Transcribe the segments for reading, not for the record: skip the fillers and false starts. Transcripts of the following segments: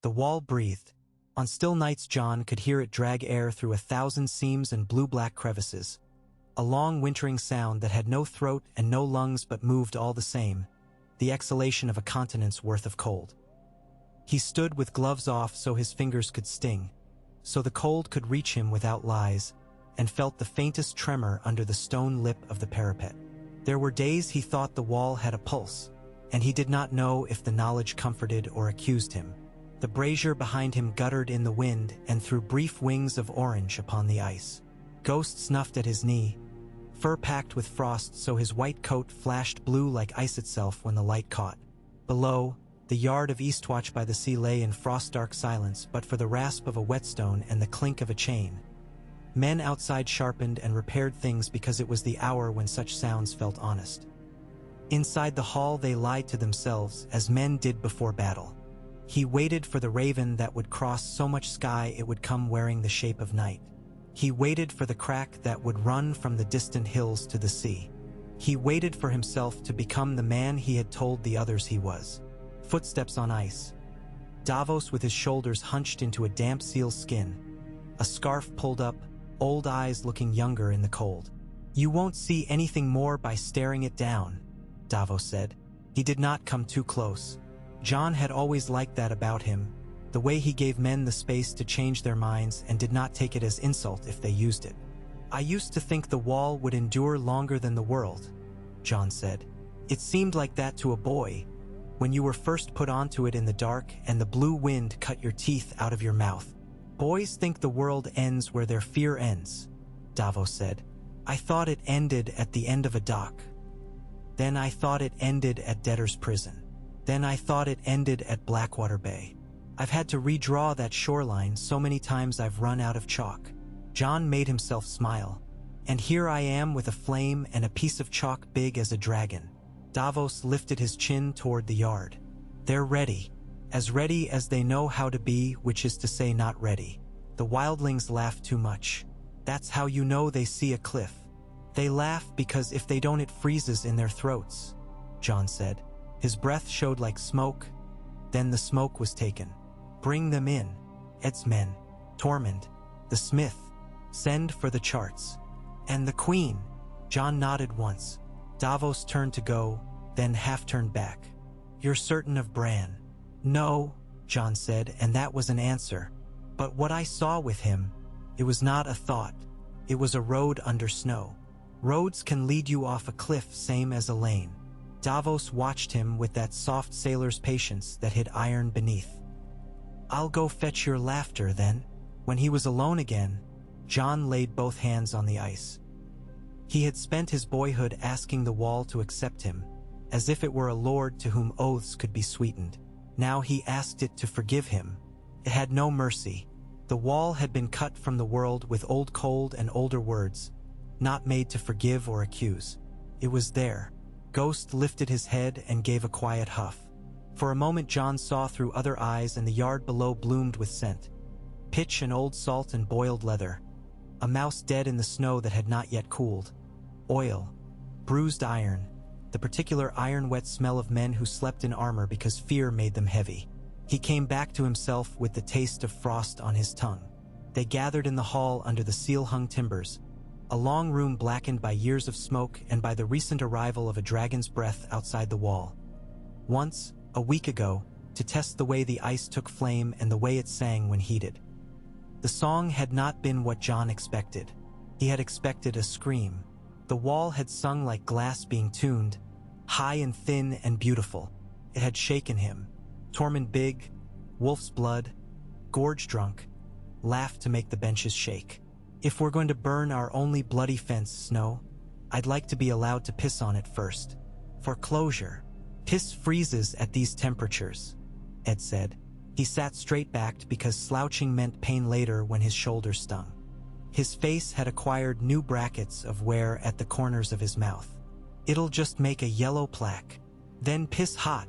The wall breathed. On still nights John could hear it drag air through 1,000 seams and blue-black crevices. A long wintering sound that had no throat and no lungs but moved all the same, the exhalation of a continent's worth of cold. He stood with gloves off so his fingers could sting, so the cold could reach him without lies, and felt the faintest tremor under the stone lip of the parapet. There were days he thought the wall had a pulse, and he did not know if the knowledge comforted or accused him. The brazier behind him guttered in the wind and threw brief wings of orange upon the ice. Ghost snuffed at his knee, fur packed with frost so his white coat flashed blue like ice itself when the light caught. Below, the yard of Eastwatch by the sea lay in frost-dark silence but for the rasp of a whetstone and the clink of a chain. Men outside sharpened and repaired things because it was the hour when such sounds felt honest. Inside the hall they lied to themselves as men did before battle. He waited for the raven that would cross so much sky it would come wearing the shape of night. He waited for the crack that would run from the distant hills to the sea. He waited for himself to become the man he had told the others he was. Footsteps on ice. Davos with his shoulders hunched into a damp seal's skin. A scarf pulled up, old eyes looking younger in the cold. "You won't see anything more by staring it down," Davos said. He did not come too close. John had always liked that about him, the way he gave men the space to change their minds and did not take it as insult if they used it. "I used to think the wall would endure longer than the world," John said. "It seemed like that to a boy, when you were first put onto it in the dark and the blue wind cut your teeth out of your mouth. Boys think the world ends where their fear ends," Davos said. "I thought it ended at the end of a dock. Then I thought it ended at debtor's prison. Then I thought it ended at Blackwater Bay. I've had to redraw that shoreline so many times I've run out of chalk." John made himself smile. "And here I am with a flame and a piece of chalk big as a dragon." Davos lifted his chin toward the yard. "They're ready as they know how to be, which is to say not ready. The wildlings laugh too much. That's how you know they see a cliff. They laugh because if they don't it freezes in their throats," John said. His breath showed like smoke. Then the smoke was taken. "Bring them in. Ed's men. Tormund. The smith. Send for the charts. And the queen." John nodded once. Davos turned to go, then half turned back. "You're certain of Bran?" "No," John said, and that was an answer. "But what I saw with him, it was not a thought. It was a road under snow. Roads can lead you off a cliff same as a lane." Davos watched him with that soft sailor's patience that hid iron beneath. "I'll go fetch your laughter, then." When he was alone again, John laid both hands on the ice. He had spent his boyhood asking the wall to accept him, as if it were a lord to whom oaths could be sweetened. Now he asked it to forgive him. It had no mercy. The wall had been cut from the world with old cold and older words, not made to forgive or accuse. It was there. Ghost lifted his head and gave a quiet huff. For a moment John saw through other eyes and the yard below bloomed with scent. Pitch and old salt and boiled leather. A mouse dead in the snow that had not yet cooled. Oil. Bruised iron. The particular iron-wet smell of men who slept in armor because fear made them heavy. He came back to himself with the taste of frost on his tongue. They gathered in the hall under the seal-hung timbers, a long room blackened by years of smoke and by the recent arrival of a dragon's breath outside the wall. Once, a week ago, to test the way the ice took flame and the way it sang when heated. The song had not been what John expected. He had expected a scream. The wall had sung like glass being tuned, high and thin and beautiful. It had shaken him. Tormund big, wolf's blood, gorge drunk, laughed to make the benches shake. "If we're going to burn our only bloody fence, Snow, I'd like to be allowed to piss on it first. For closure. Piss freezes at these temperatures," Ed said. He sat straight-backed because slouching meant pain later when his shoulders stung. His face had acquired new brackets of wear at the corners of his mouth. "It'll just make a yellow plaque. Then piss hot,"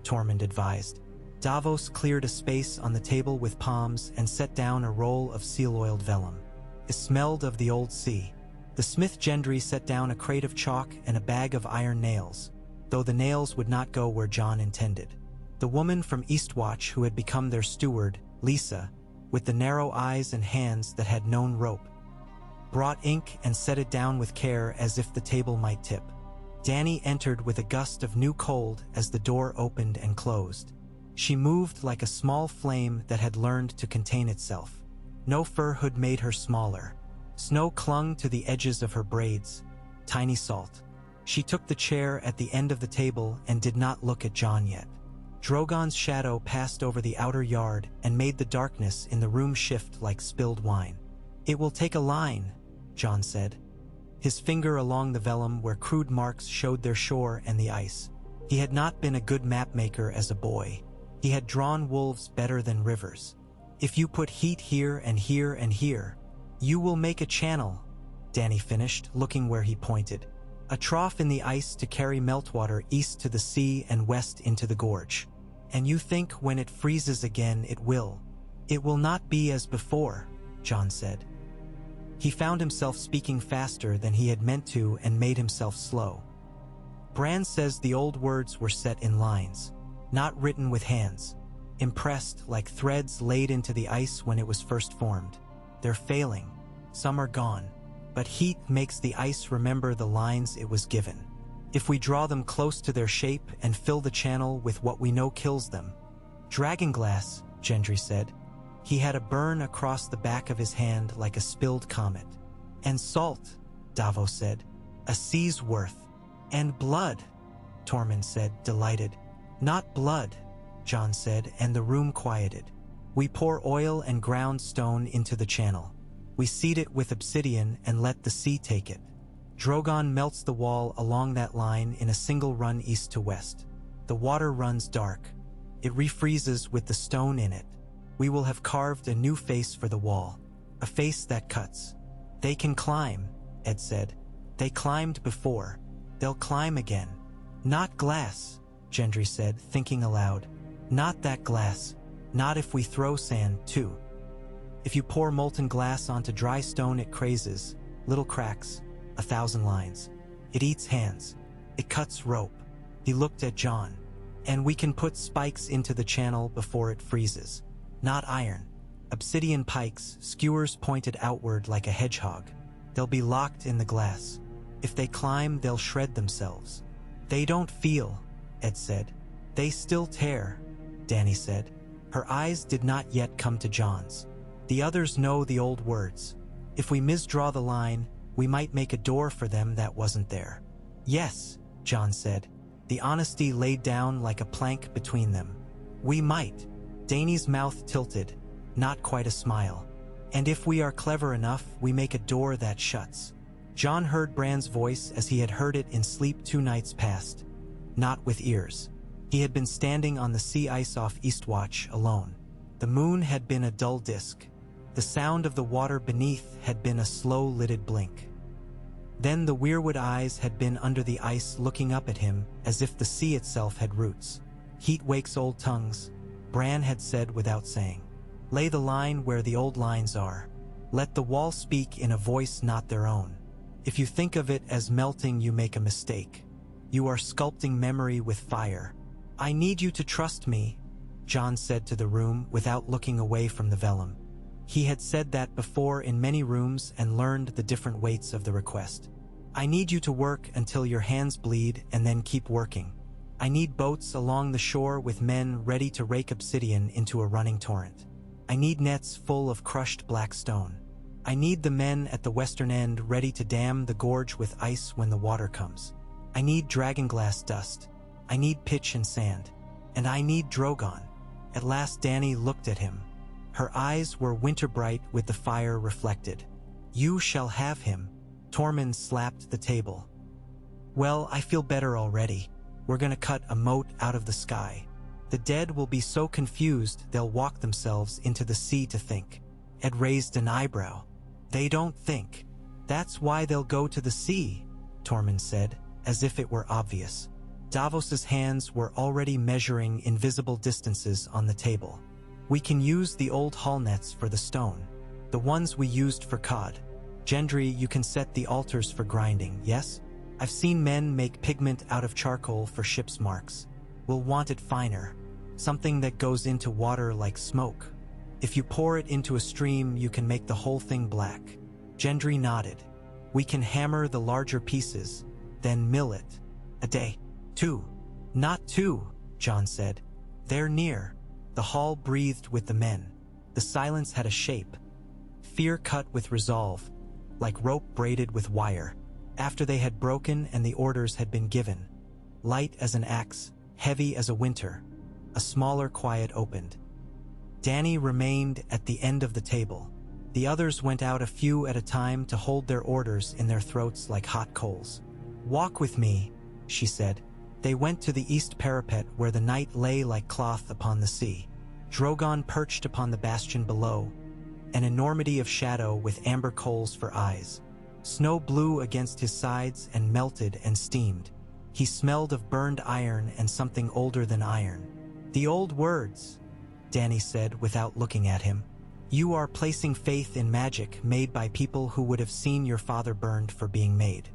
Tormund advised. Davos cleared a space on the table with palms and set down a roll of seal-oiled vellum. It smelled of the old sea. The smith Gendry set down a crate of chalk and a bag of iron nails, though the nails would not go where John intended. The woman from Eastwatch who had become their steward, Lisa, with the narrow eyes and hands that had known rope, brought ink and set it down with care as if the table might tip. Dany entered with a gust of new cold as the door opened and closed. She moved like a small flame that had learned to contain itself. No fur hood made her smaller. Snow clung to the edges of her braids. Tiny salt. She took the chair at the end of the table and did not look at Jon yet. Drogon's shadow passed over the outer yard and made the darkness in the room shift like spilled wine. "It will take a line," Jon said, his finger along the vellum where crude marks showed their shore and the ice. He had not been a good mapmaker as a boy. He had drawn wolves better than rivers. "If you put heat here and here and here, you will make a channel," Dany finished, looking where he pointed. "A trough in the ice to carry meltwater east to the sea and west into the gorge. And you think when it freezes again it will. It will not be as before," Jon said. He found himself speaking faster than he had meant to and made himself slow. "Bran says the old words were set in lines, not written with hands, impressed like threads laid into the ice when it was first formed. They're failing. Some are gone. But heat makes the ice remember the lines it was given. If we draw them close to their shape and fill the channel with what we know kills them." "Dragonglass," Gendry said. He had a burn across the back of his hand like a spilled comet. "And salt," Davos said. "A sea's worth." "And blood," Tormund said, delighted. "Not blood," Jon said, and the room quieted. "We pour oil and ground stone into the channel. We seed it with obsidian and let the sea take it. Drogon melts the wall along that line in a single run east to west. The water runs dark. It refreezes with the stone in it. We will have carved a new face for the wall, a face that cuts. They can climb," Ed said. "They climbed before. They'll climb again." "Not glass," Gendry said, thinking aloud. "Not that glass. Not if we throw sand, too. If you pour molten glass onto dry stone it crazes, little cracks, 1,000 lines. It eats hands. It cuts rope." He looked at Jon. "And we can put spikes into the channel before it freezes. Not iron. Obsidian pikes, skewers pointed outward like a hedgehog. They'll be locked in the glass. If they climb, they'll shred themselves." "They don't feel," Ed said. "They still tear," Dany said. Her eyes did not yet come to Jon's. "The others know the old words. If we misdraw the line, we might make a door for them that wasn't there." "Yes," Jon said, the honesty laid down like a plank between them. "We might." Dany's mouth tilted, not quite a smile. "And if we are clever enough, we make a door that shuts." Jon heard Bran's voice as he had heard it in sleep 2 nights past, not with ears. He had been standing on the sea ice off Eastwatch alone. The moon had been a dull disk. The sound of the water beneath had been a slow-lidded blink. Then the weirwood eyes had been under the ice looking up at him as if the sea itself had roots. "Heat wakes old tongues," Bran had said without saying. "Lay the line where the old lines are. Let the wall speak in a voice not their own. If you think of it as melting, you make a mistake. You are sculpting memory with fire. I need you to trust me," Jon said to the room without looking away from the vellum. He had said that before in many rooms and learned the different weights of the request. "I need you to work until your hands bleed and then keep working. I need boats along the shore with men ready to rake obsidian into a running torrent. I need nets full of crushed black stone. I need the men at the western end ready to dam the gorge with ice when the water comes. I need dragonglass dust. I need pitch and sand. And I need Drogon." At last Dany looked at him. Her eyes were winter-bright with the fire reflected. "You shall have him." Tormund slapped the table. "Well, I feel better already. We're gonna cut a moat out of the sky. The dead will be so confused they'll walk themselves into the sea to think." Ed raised an eyebrow. "They don't think. That's why they'll go to the sea," Tormund said, as if it were obvious. Davos's hands were already measuring invisible distances on the table. "We can use the old hull nets for the stone. The ones we used for cod. Gendry, you can set the altars for grinding, yes? I've seen men make pigment out of charcoal for ship's marks. We'll want it finer." something that goes into water like smoke. If you pour it into a stream, you can make the whole thing black. Gendry nodded. We can hammer the larger pieces, then mill it. A day. 2. Not 2, Jon said. They're near. The hall breathed with the men. The silence had a shape. Fear cut with resolve, like rope braided with wire. After they had broken and the orders had been given. Light as an axe, heavy as a winter. A smaller quiet opened. Dany remained at the end of the table. The others went out a few at a time to hold their orders in their throats like hot coals. Walk with me, she said. They went to the east parapet where the night lay like cloth upon the sea. Drogon perched upon the bastion below, an enormity of shadow with amber coals for eyes. Snow blew against his sides and melted and steamed. He smelled of burned iron and something older than iron. The old words, Dany said without looking at him. You are placing faith in magic made by people who would have seen your father burned for being made.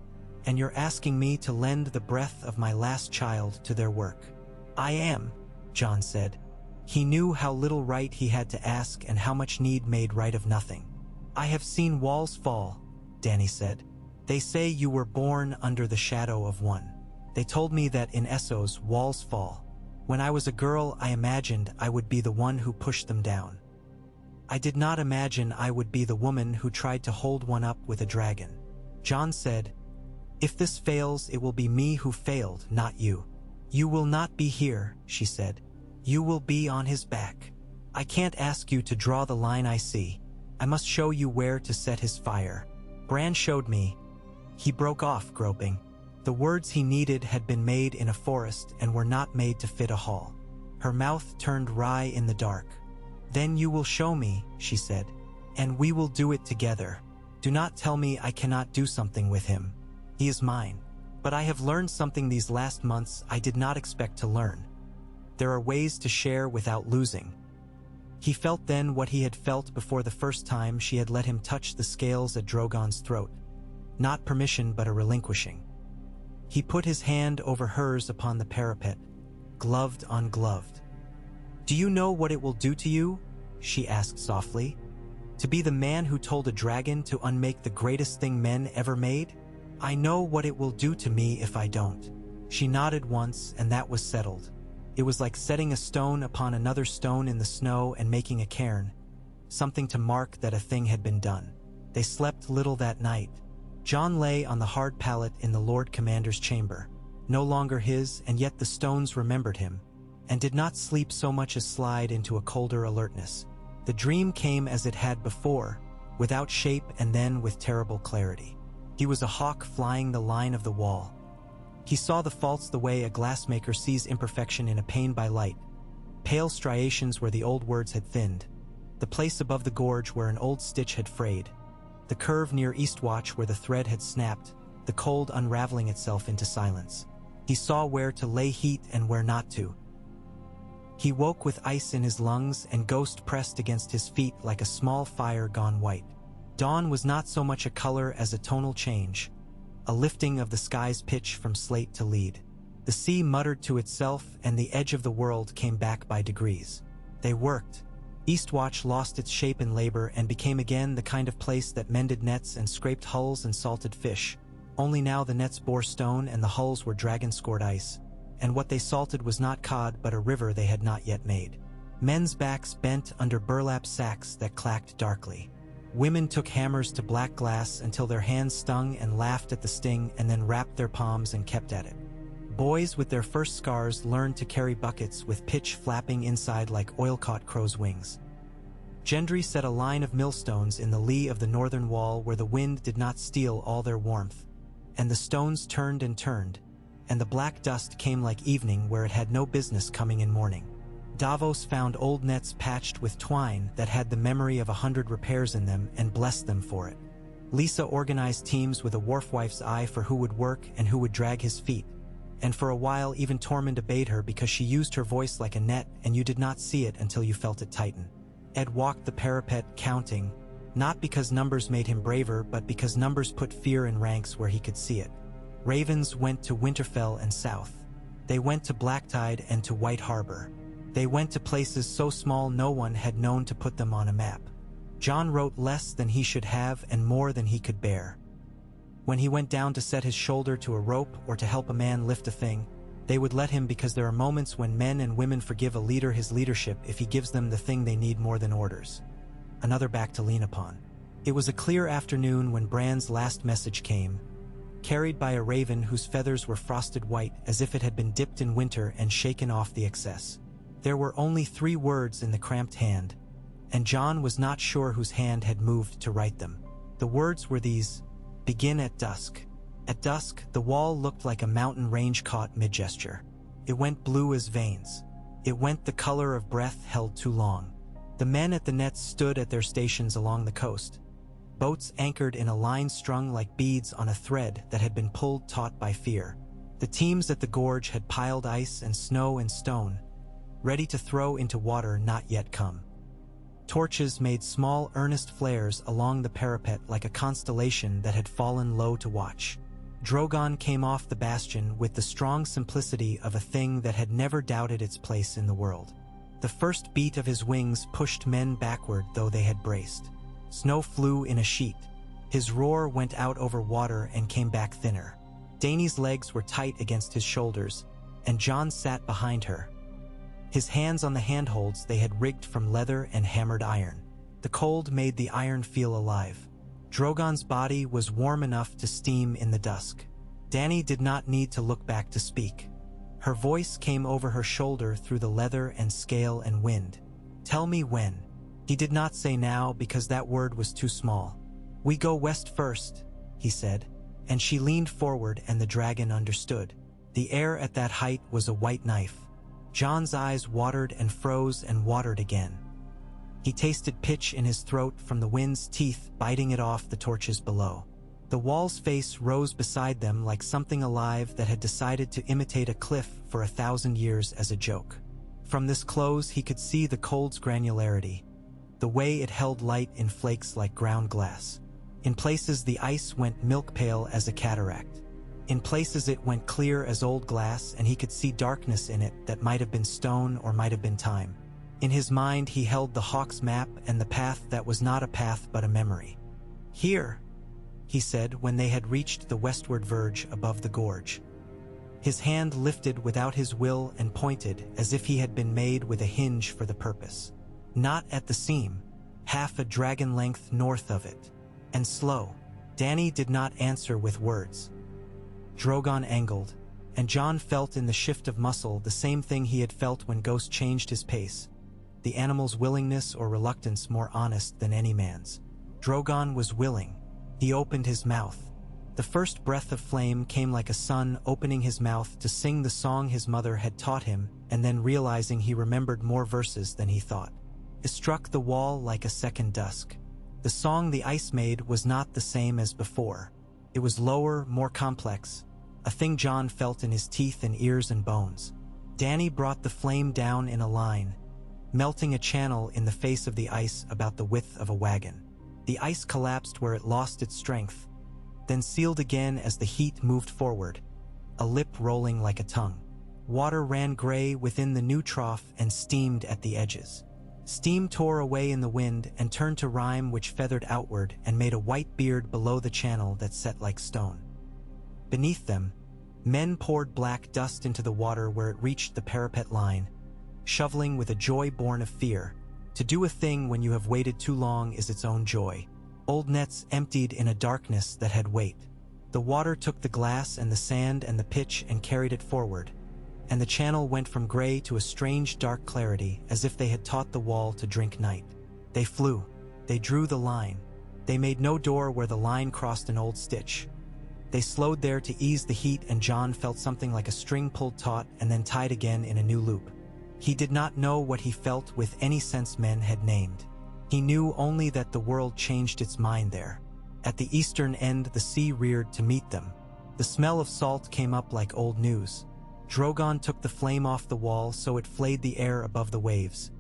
And you're asking me to lend the breath of my last child to their work. I am, Jon said. He knew how little right he had to ask and how much need made right of nothing. I have seen walls fall, Dany said. They say you were born under the shadow of one. They told me that in Essos walls fall. When I was a girl, I imagined I would be the one who pushed them down. I did not imagine I would be the woman who tried to hold one up with a dragon. Jon said, if this fails, it will be me who failed, not you. You will not be here, she said. You will be on his back. I can't ask you to draw the line I see. I must show you where to set his fire. Bran showed me. He broke off, groping. The words he needed had been made in a forest and were not made to fit a hall. Her mouth turned wry in the dark. Then you will show me, she said, and we will do it together. Do not tell me I cannot do something with him. He is mine. But I have learned something these last months I did not expect to learn. There are ways to share without losing. He felt then what he had felt before the first time she had let him touch the scales at Drogon's throat. Not permission, but a relinquishing. He put his hand over hers upon the parapet, gloved on gloved. Do you know what it will do to you? She asked softly. To be the man who told a dragon to unmake the greatest thing men ever made? I know what it will do to me if I don't. She nodded once, and that was settled. It was like setting a stone upon another stone in the snow and making a cairn, something to mark that a thing had been done. They slept little that night. Jon lay on the hard pallet in the Lord Commander's chamber, no longer his, and yet the stones remembered him, and did not sleep so much as slide into a colder alertness. The dream came as it had before, without shape and then with terrible clarity. He was a hawk flying the line of the wall. He saw the faults the way a glassmaker sees imperfection in a pane by light, pale striations where the old words had thinned, the place above the gorge where an old stitch had frayed, the curve near Eastwatch where the thread had snapped, the cold unraveling itself into silence. He saw where to lay heat and where not to. He woke with ice in his lungs and ghost pressed against his feet like a small fire gone white. Dawn was not so much a color as a tonal change, a lifting of the sky's pitch from slate to lead. The sea muttered to itself and the edge of the world came back by degrees. They worked. Eastwatch lost its shape in labor and became again the kind of place that mended nets and scraped hulls and salted fish. Only now the nets bore stone and the hulls were dragon-scored ice, and what they salted was not cod but a river they had not yet made. Men's backs bent under burlap sacks that clacked darkly. Women took hammers to black glass until their hands stung and laughed at the sting and then wrapped their palms and kept at it. Boys with their first scars learned to carry buckets with pitch flapping inside like oil-caught crow's wings. Gendry set a line of millstones in the lee of the northern wall where the wind did not steal all their warmth, and the stones turned and turned, and the black dust came like evening where it had no business coming in morning. Davos found old nets patched with twine that had the memory of 100 repairs in them and blessed them for it. Lisa organized teams with a wharfwife's eye for who would work and who would drag his feet, and for a while even Tormund obeyed her because she used her voice like a net and you did not see it until you felt it tighten. Ed walked the parapet counting, not because numbers made him braver but because numbers put fear in ranks where he could see it. Ravens went to Winterfell and south. They went to Blacktide and to White Harbor. They went to places so small no one had known to put them on a map. Jon wrote less than he should have and more than he could bear. When he went down to set his shoulder to a rope or to help a man lift a thing, they would let him because there are moments when men and women forgive a leader his leadership if he gives them the thing they need more than orders. Another back to lean upon. It was a clear afternoon when Bran's last message came, carried by a raven whose feathers were frosted white as if it had been dipped in winter and shaken off the excess. There were only 3 words in the cramped hand, and Jon was not sure whose hand had moved to write them. The words were these: "Begin at dusk." At dusk, the wall looked like a mountain range caught mid-gesture. It went blue as veins. It went the color of breath held too long. The men at the nets stood at their stations along the coast, boats anchored in a line strung like beads on a thread that had been pulled taut by fear. The teams at the gorge had piled ice and snow and stone, ready to throw into water not yet come. Torches made small earnest flares along the parapet like a constellation that had fallen low to watch. Drogon came off the bastion with the strong simplicity of a thing that had never doubted its place in the world. The first beat of his wings pushed men backward though they had braced. Snow flew in a sheet. His roar went out over water and came back thinner. Dany's legs were tight against his shoulders, and Jon sat behind her, his hands on the handholds they had rigged from leather and hammered iron. The cold made the iron feel alive. Drogon's body was warm enough to steam in the dusk. Dany did not need to look back to speak. Her voice came over her shoulder through the leather and scale and wind. "Tell me when." He did not say now because that word was too small. "We go west first," he said, and she leaned forward and the dragon understood. The air at that height was a white knife. Jon's eyes watered and froze and watered again. He tasted pitch in his throat from the wind's teeth biting it off the torches below. The wall's face rose beside them like something alive that had decided to imitate a cliff for 1,000 years as a joke. From this close he could see the cold's granularity, the way it held light in flakes like ground glass. In places the ice went milk pale as a cataract. In places it went clear as old glass, and he could see darkness in it that might have been stone or might have been time. In his mind he held the Hawk's map and the path that was not a path but a memory. "Here," he said when they had reached the westward verge above the gorge. His hand lifted without his will and pointed as if he had been made with a hinge for the purpose. Not at the seam, half a dragon length north of it. And slow. Dany did not answer with words. Drogon angled, and Jon felt in the shift of muscle the same thing he had felt when Ghost changed his pace. The animal's willingness or reluctance more honest than any man's. Drogon was willing. He opened his mouth. The first breath of flame came like a son opening his mouth to sing the song his mother had taught him, and then realizing he remembered more verses than he thought. It struck the wall like a second dusk. The song the ice made was not the same as before. It was lower, more complex, a thing Jon felt in his teeth and ears and bones. Dany brought the flame down in a line, melting a channel in the face of the ice about the width of a wagon. The ice collapsed where it lost its strength, then sealed again as the heat moved forward, a lip rolling like a tongue. Water ran gray within the new trough and steamed at the edges. Steam tore away in the wind and turned to rime which feathered outward and made a white beard below the channel that set like stone. Beneath them, men poured black dust into the water where it reached the parapet line, shoveling with a joy born of fear. To do a thing when you have waited too long is its own joy. Old nets emptied in a darkness that had weight. The water took the glass and the sand and the pitch and carried it forward, and the channel went from gray to a strange dark clarity as if they had taught the wall to drink night. They flew. They drew the line. They made no door where the line crossed an old stitch. They slowed there to ease the heat, and Jon felt something like a string pulled taut and then tied again in a new loop. He did not know what he felt with any sense men had named. He knew only that the world changed its mind there. At the eastern end the sea reared to meet them. The smell of salt came up like old news. Drogon took the flame off the wall so it flayed the air above the waves,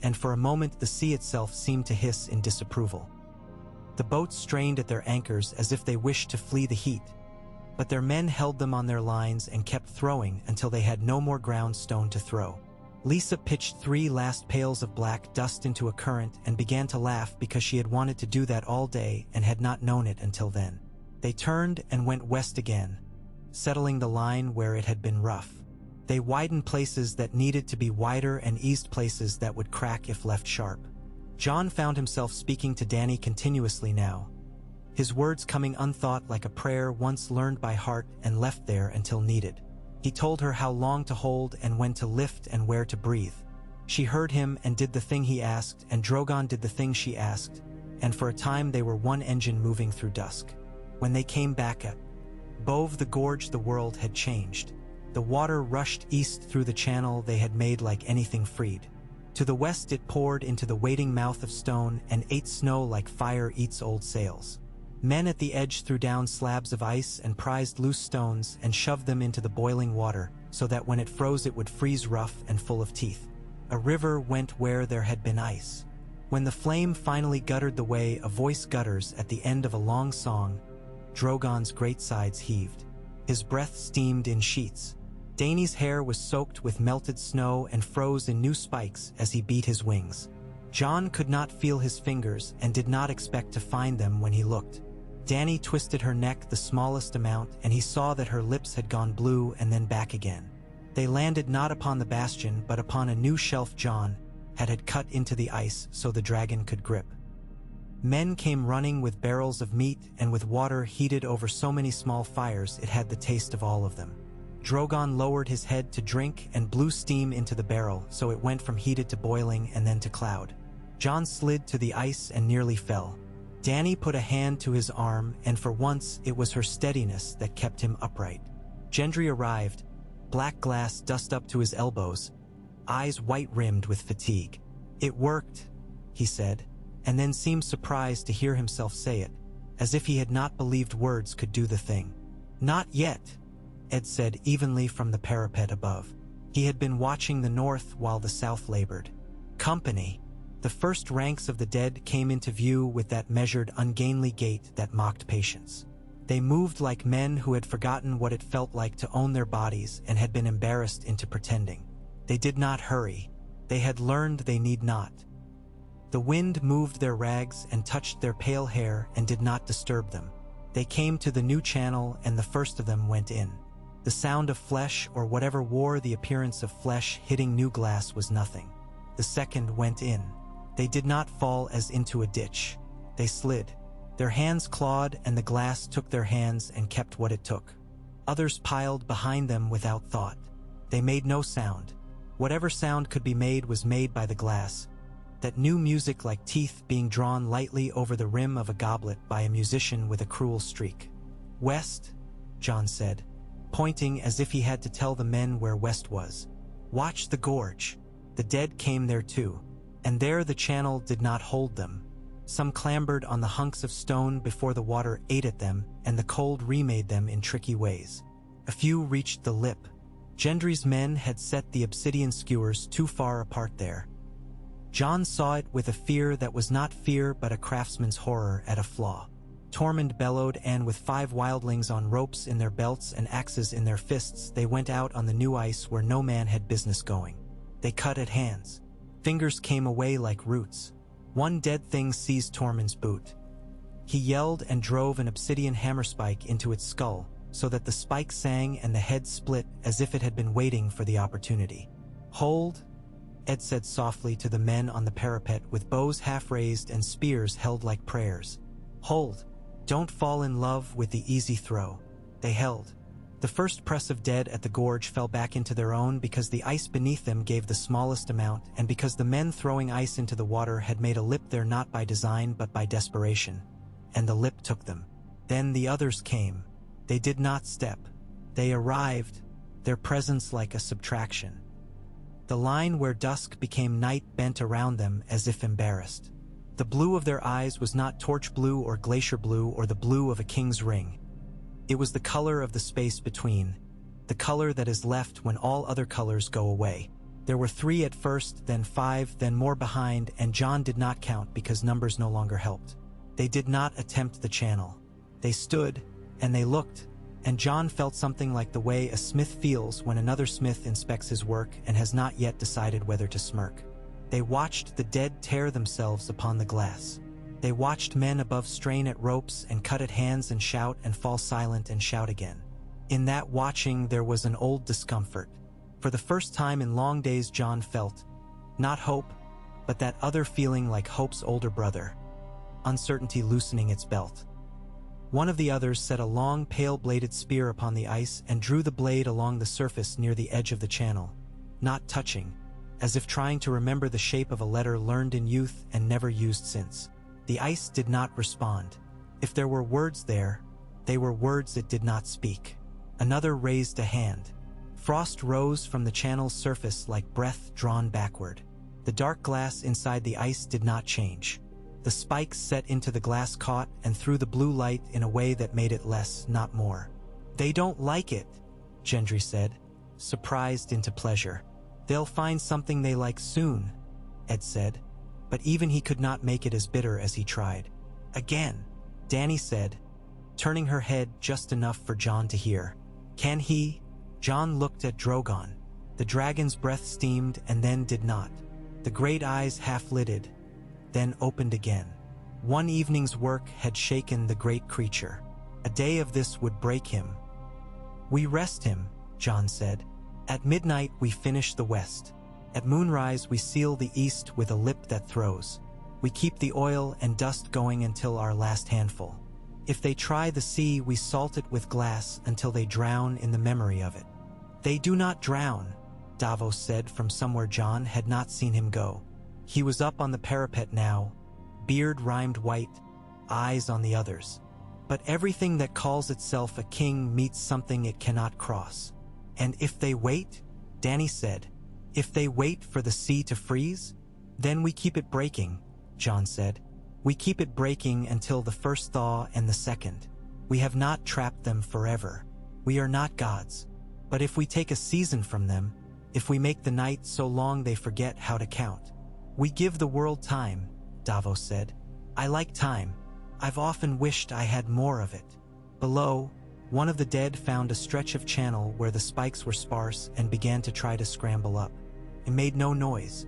and for a moment the sea itself seemed to hiss in disapproval. The boats strained at their anchors as if they wished to flee the heat, but their men held them on their lines and kept throwing until they had no more ground stone to throw. Lisa pitched 3 last pails of black dust into a current and began to laugh because she had wanted to do that all day and had not known it until then. They turned and went west again, settling the line where it had been rough. They widened places that needed to be wider and eased places that would crack if left sharp. Jon found himself speaking to Dany continuously now, his words coming unthought like a prayer once learned by heart and left there until needed. He told her how long to hold and when to lift and where to breathe. She heard him and did the thing he asked, and Drogon did the thing she asked, and for a time they were one engine moving through dusk. When they came back above the gorge, the world had changed. The water rushed east through the channel they had made like anything freed. To the west it poured into the waiting mouth of stone and ate snow like fire eats old sails. Men at the edge threw down slabs of ice and prized loose stones and shoved them into the boiling water so that when it froze it would freeze rough and full of teeth. A river went where there had been ice. When the flame finally guttered the way a voice gutters at the end of a long song, Drogon's great sides heaved. His breath steamed in sheets. Dany's hair was soaked with melted snow and froze in new spikes as he beat his wings. Jon could not feel his fingers and did not expect to find them when he looked. Dany twisted her neck the smallest amount, and he saw that her lips had gone blue and then back again. They landed not upon the bastion, but upon a new shelf Jon had cut into the ice so the dragon could grip. Men came running with barrels of meat and with water heated over so many small fires it had the taste of all of them. Drogon lowered his head to drink and blew steam into the barrel so it went from heated to boiling and then to cloud. Jon slid to the ice and nearly fell. Dany put a hand to his arm, and for once it was her steadiness that kept him upright. Gendry arrived, black glass dust up to his elbows, eyes white-rimmed with fatigue. "It worked," he said, and then seemed surprised to hear himself say it, as if he had not believed words could do the thing. "Not yet," Ed said evenly from the parapet above. He had been watching the north while the south labored. "Company." The first ranks of the dead came into view with that measured, ungainly gait that mocked patience. They moved like men who had forgotten what it felt like to own their bodies and had been embarrassed into pretending. They did not hurry. They had learned they need not. The wind moved their rags and touched their pale hair and did not disturb them. They came to the new channel, and the first of them went in. The sound of flesh, or whatever wore the appearance of flesh, hitting new glass was nothing. The second went in. They did not fall as into a ditch. They slid. Their hands clawed, and the glass took their hands and kept what it took. Others piled behind them without thought. They made no sound. Whatever sound could be made was made by the glass. That new music like teeth being drawn lightly over the rim of a goblet by a musician with a cruel streak. "West," Jon said, pointing as if he had to tell the men where west was. "Watch the gorge." The dead came there too, and there the channel did not hold them. Some clambered on the hunks of stone before the water ate at them, and the cold remade them in tricky ways. A few reached the lip. Gendry's men had set the obsidian skewers too far apart there. Jon saw it with a fear that was not fear but a craftsman's horror at a flaw. Tormund bellowed, and with 5 wildlings on ropes in their belts and axes in their fists, they went out on the new ice where no man had business going. They cut at hands. Fingers came away like roots. One dead thing seized Tormund's boot. He yelled and drove an obsidian hammerspike into its skull, so that the spike sang and the head split as if it had been waiting for the opportunity. "Hold," Ed said softly to the men on the parapet with bows half raised and spears held like prayers. "Hold. Don't fall in love with the easy throw." They held. The first press of dead at the gorge fell back into their own because the ice beneath them gave the smallest amount, and because the men throwing ice into the water had made a lip there not by design but by desperation. And the lip took them. Then the others came. They did not step. They arrived, their presence like a subtraction. The line where dusk became night bent around them as if embarrassed. The blue of their eyes was not torch blue or glacier blue or the blue of a king's ring. It was the color of the space between, the color that is left when all other colors go away. There were 3 at first, then 5, then more behind, and Jon did not count because numbers no longer helped. They did not attempt the channel. They stood, and they looked, And John felt something like the way a smith feels when another smith inspects his work and has not yet decided whether to smirk. They watched the dead tear themselves upon the glass. They watched men above strain at ropes and cut at hands and shout and fall silent and shout again. In that watching there was an old discomfort. For the first time in long days John felt, not hope, but that other feeling like hope's older brother, uncertainty loosening its belt. One of the others set a long, pale-bladed spear upon the ice and drew the blade along the surface near the edge of the channel, not touching, as if trying to remember the shape of a letter learned in youth and never used since. The ice did not respond. If there were words there, they were words it did not speak. Another raised a hand. Frost rose from the channel's surface like breath drawn backward. The dark glass inside the ice did not change. The spikes set into the glass caught and threw the blue light in a way that made it less, not more. "They don't like it," Gendry said, surprised into pleasure. "They'll find something they like soon," Ed said, but even he could not make it as bitter as he tried. "Again," Dany said, turning her head just enough for John to hear. "Can he?" John looked at Drogon. The dragon's breath steamed and then did not. The great eyes half-lidded, then opened again. One evening's work had shaken the great creature. A day of this would break him. "We rest him," John said. "At midnight we finish the west. At moonrise we seal the east with a lip that throws. We keep the oil and dust going until our last handful. If they try the sea, we salt it with glass until they drown in the memory of it." "They do not drown," Davos said from somewhere John had not seen him go. He was up on the parapet now, beard rimed white, eyes on the others. "But everything that calls itself a king meets something it cannot cross. And if they wait," Dany said, "if they wait for the sea to freeze, then we keep it breaking," John said. "We keep it breaking until the first thaw and the second. We have not trapped them forever. We are not gods. But if we take a season from them, if we make the night so long they forget how to count. We give the world time," Davos said. "I like time. I've often wished I had more of it." Below, one of the dead found a stretch of channel where the spikes were sparse and began to try to scramble up. It made no noise.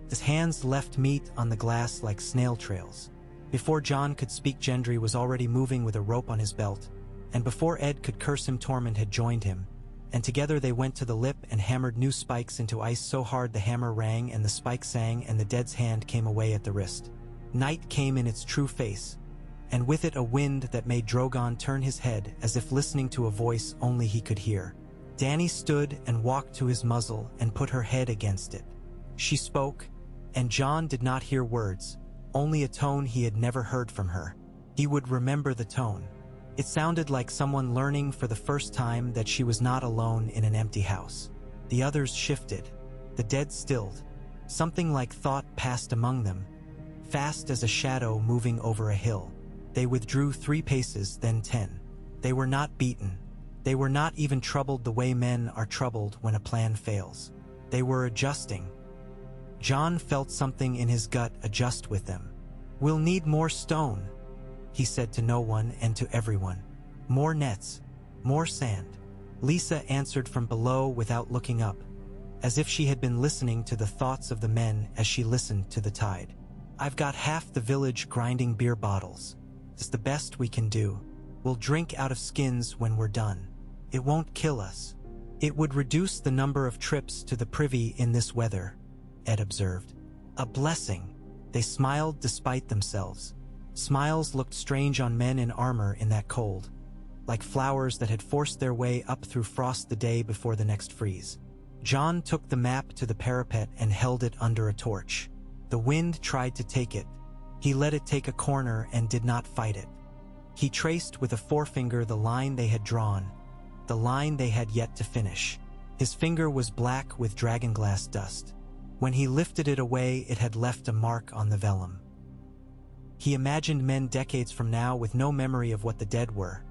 His hands left meat on the glass like snail trails. Before John could speak, Gendry was already moving with a rope on his belt, and before Ed could curse him, Tormund had joined him, and together they went to the lip and hammered new spikes into ice so hard the hammer rang and the spike sang and the dead's hand came away at the wrist. Night came in its true face, and with it a wind that made Drogon turn his head as if listening to a voice only he could hear. Dany stood and walked to his muzzle and put her head against it. She spoke, and John did not hear words, only a tone he had never heard from her. He would remember the tone. It sounded like someone learning for the first time that she was not alone in an empty house. The others shifted. The dead stilled. Something like thought passed among them, fast as a shadow moving over a hill. They withdrew 3 paces, then 10. They were not beaten. They were not even troubled the way men are troubled when a plan fails. They were adjusting. John felt something in his gut adjust with them. "We'll need more stone," he said to no one and to everyone. "More nets, more sand." Lisa answered from below without looking up, as if she had been listening to the thoughts of the men as she listened to the tide. "I've got half the village grinding beer bottles. It's the best we can do. We'll drink out of skins when we're done. It won't kill us. It would reduce the number of trips to the privy in this weather," Ed observed. "A blessing." They smiled despite themselves. Smiles looked strange on men in armor in that cold, like flowers that had forced their way up through frost the day before the next freeze. John took the map to the parapet and held it under a torch. The wind tried to take it. He let it take a corner and did not fight it. He traced with a forefinger the line they had drawn, the line they had yet to finish. His finger was black with dragonglass dust. When he lifted it away, it had left a mark on the vellum. He imagined men decades from now with no memory of what the dead were,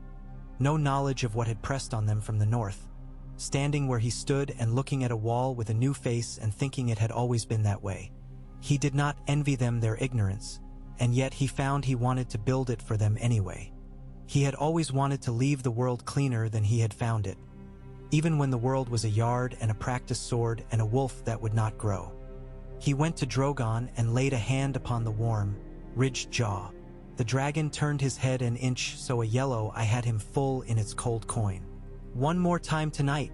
no knowledge of what had pressed on them from the north, standing where he stood and looking at a wall with a new face and thinking it had always been that way. He did not envy them their ignorance, and yet he found he wanted to build it for them anyway. He had always wanted to leave the world cleaner than he had found it, even when the world was a yard and a practice sword and a wolf that would not grow. He went to Drogon and laid a hand upon the warm, ridged jaw. The dragon turned his head an inch so a yellow eye had him full in its cold coin. "One more time tonight,"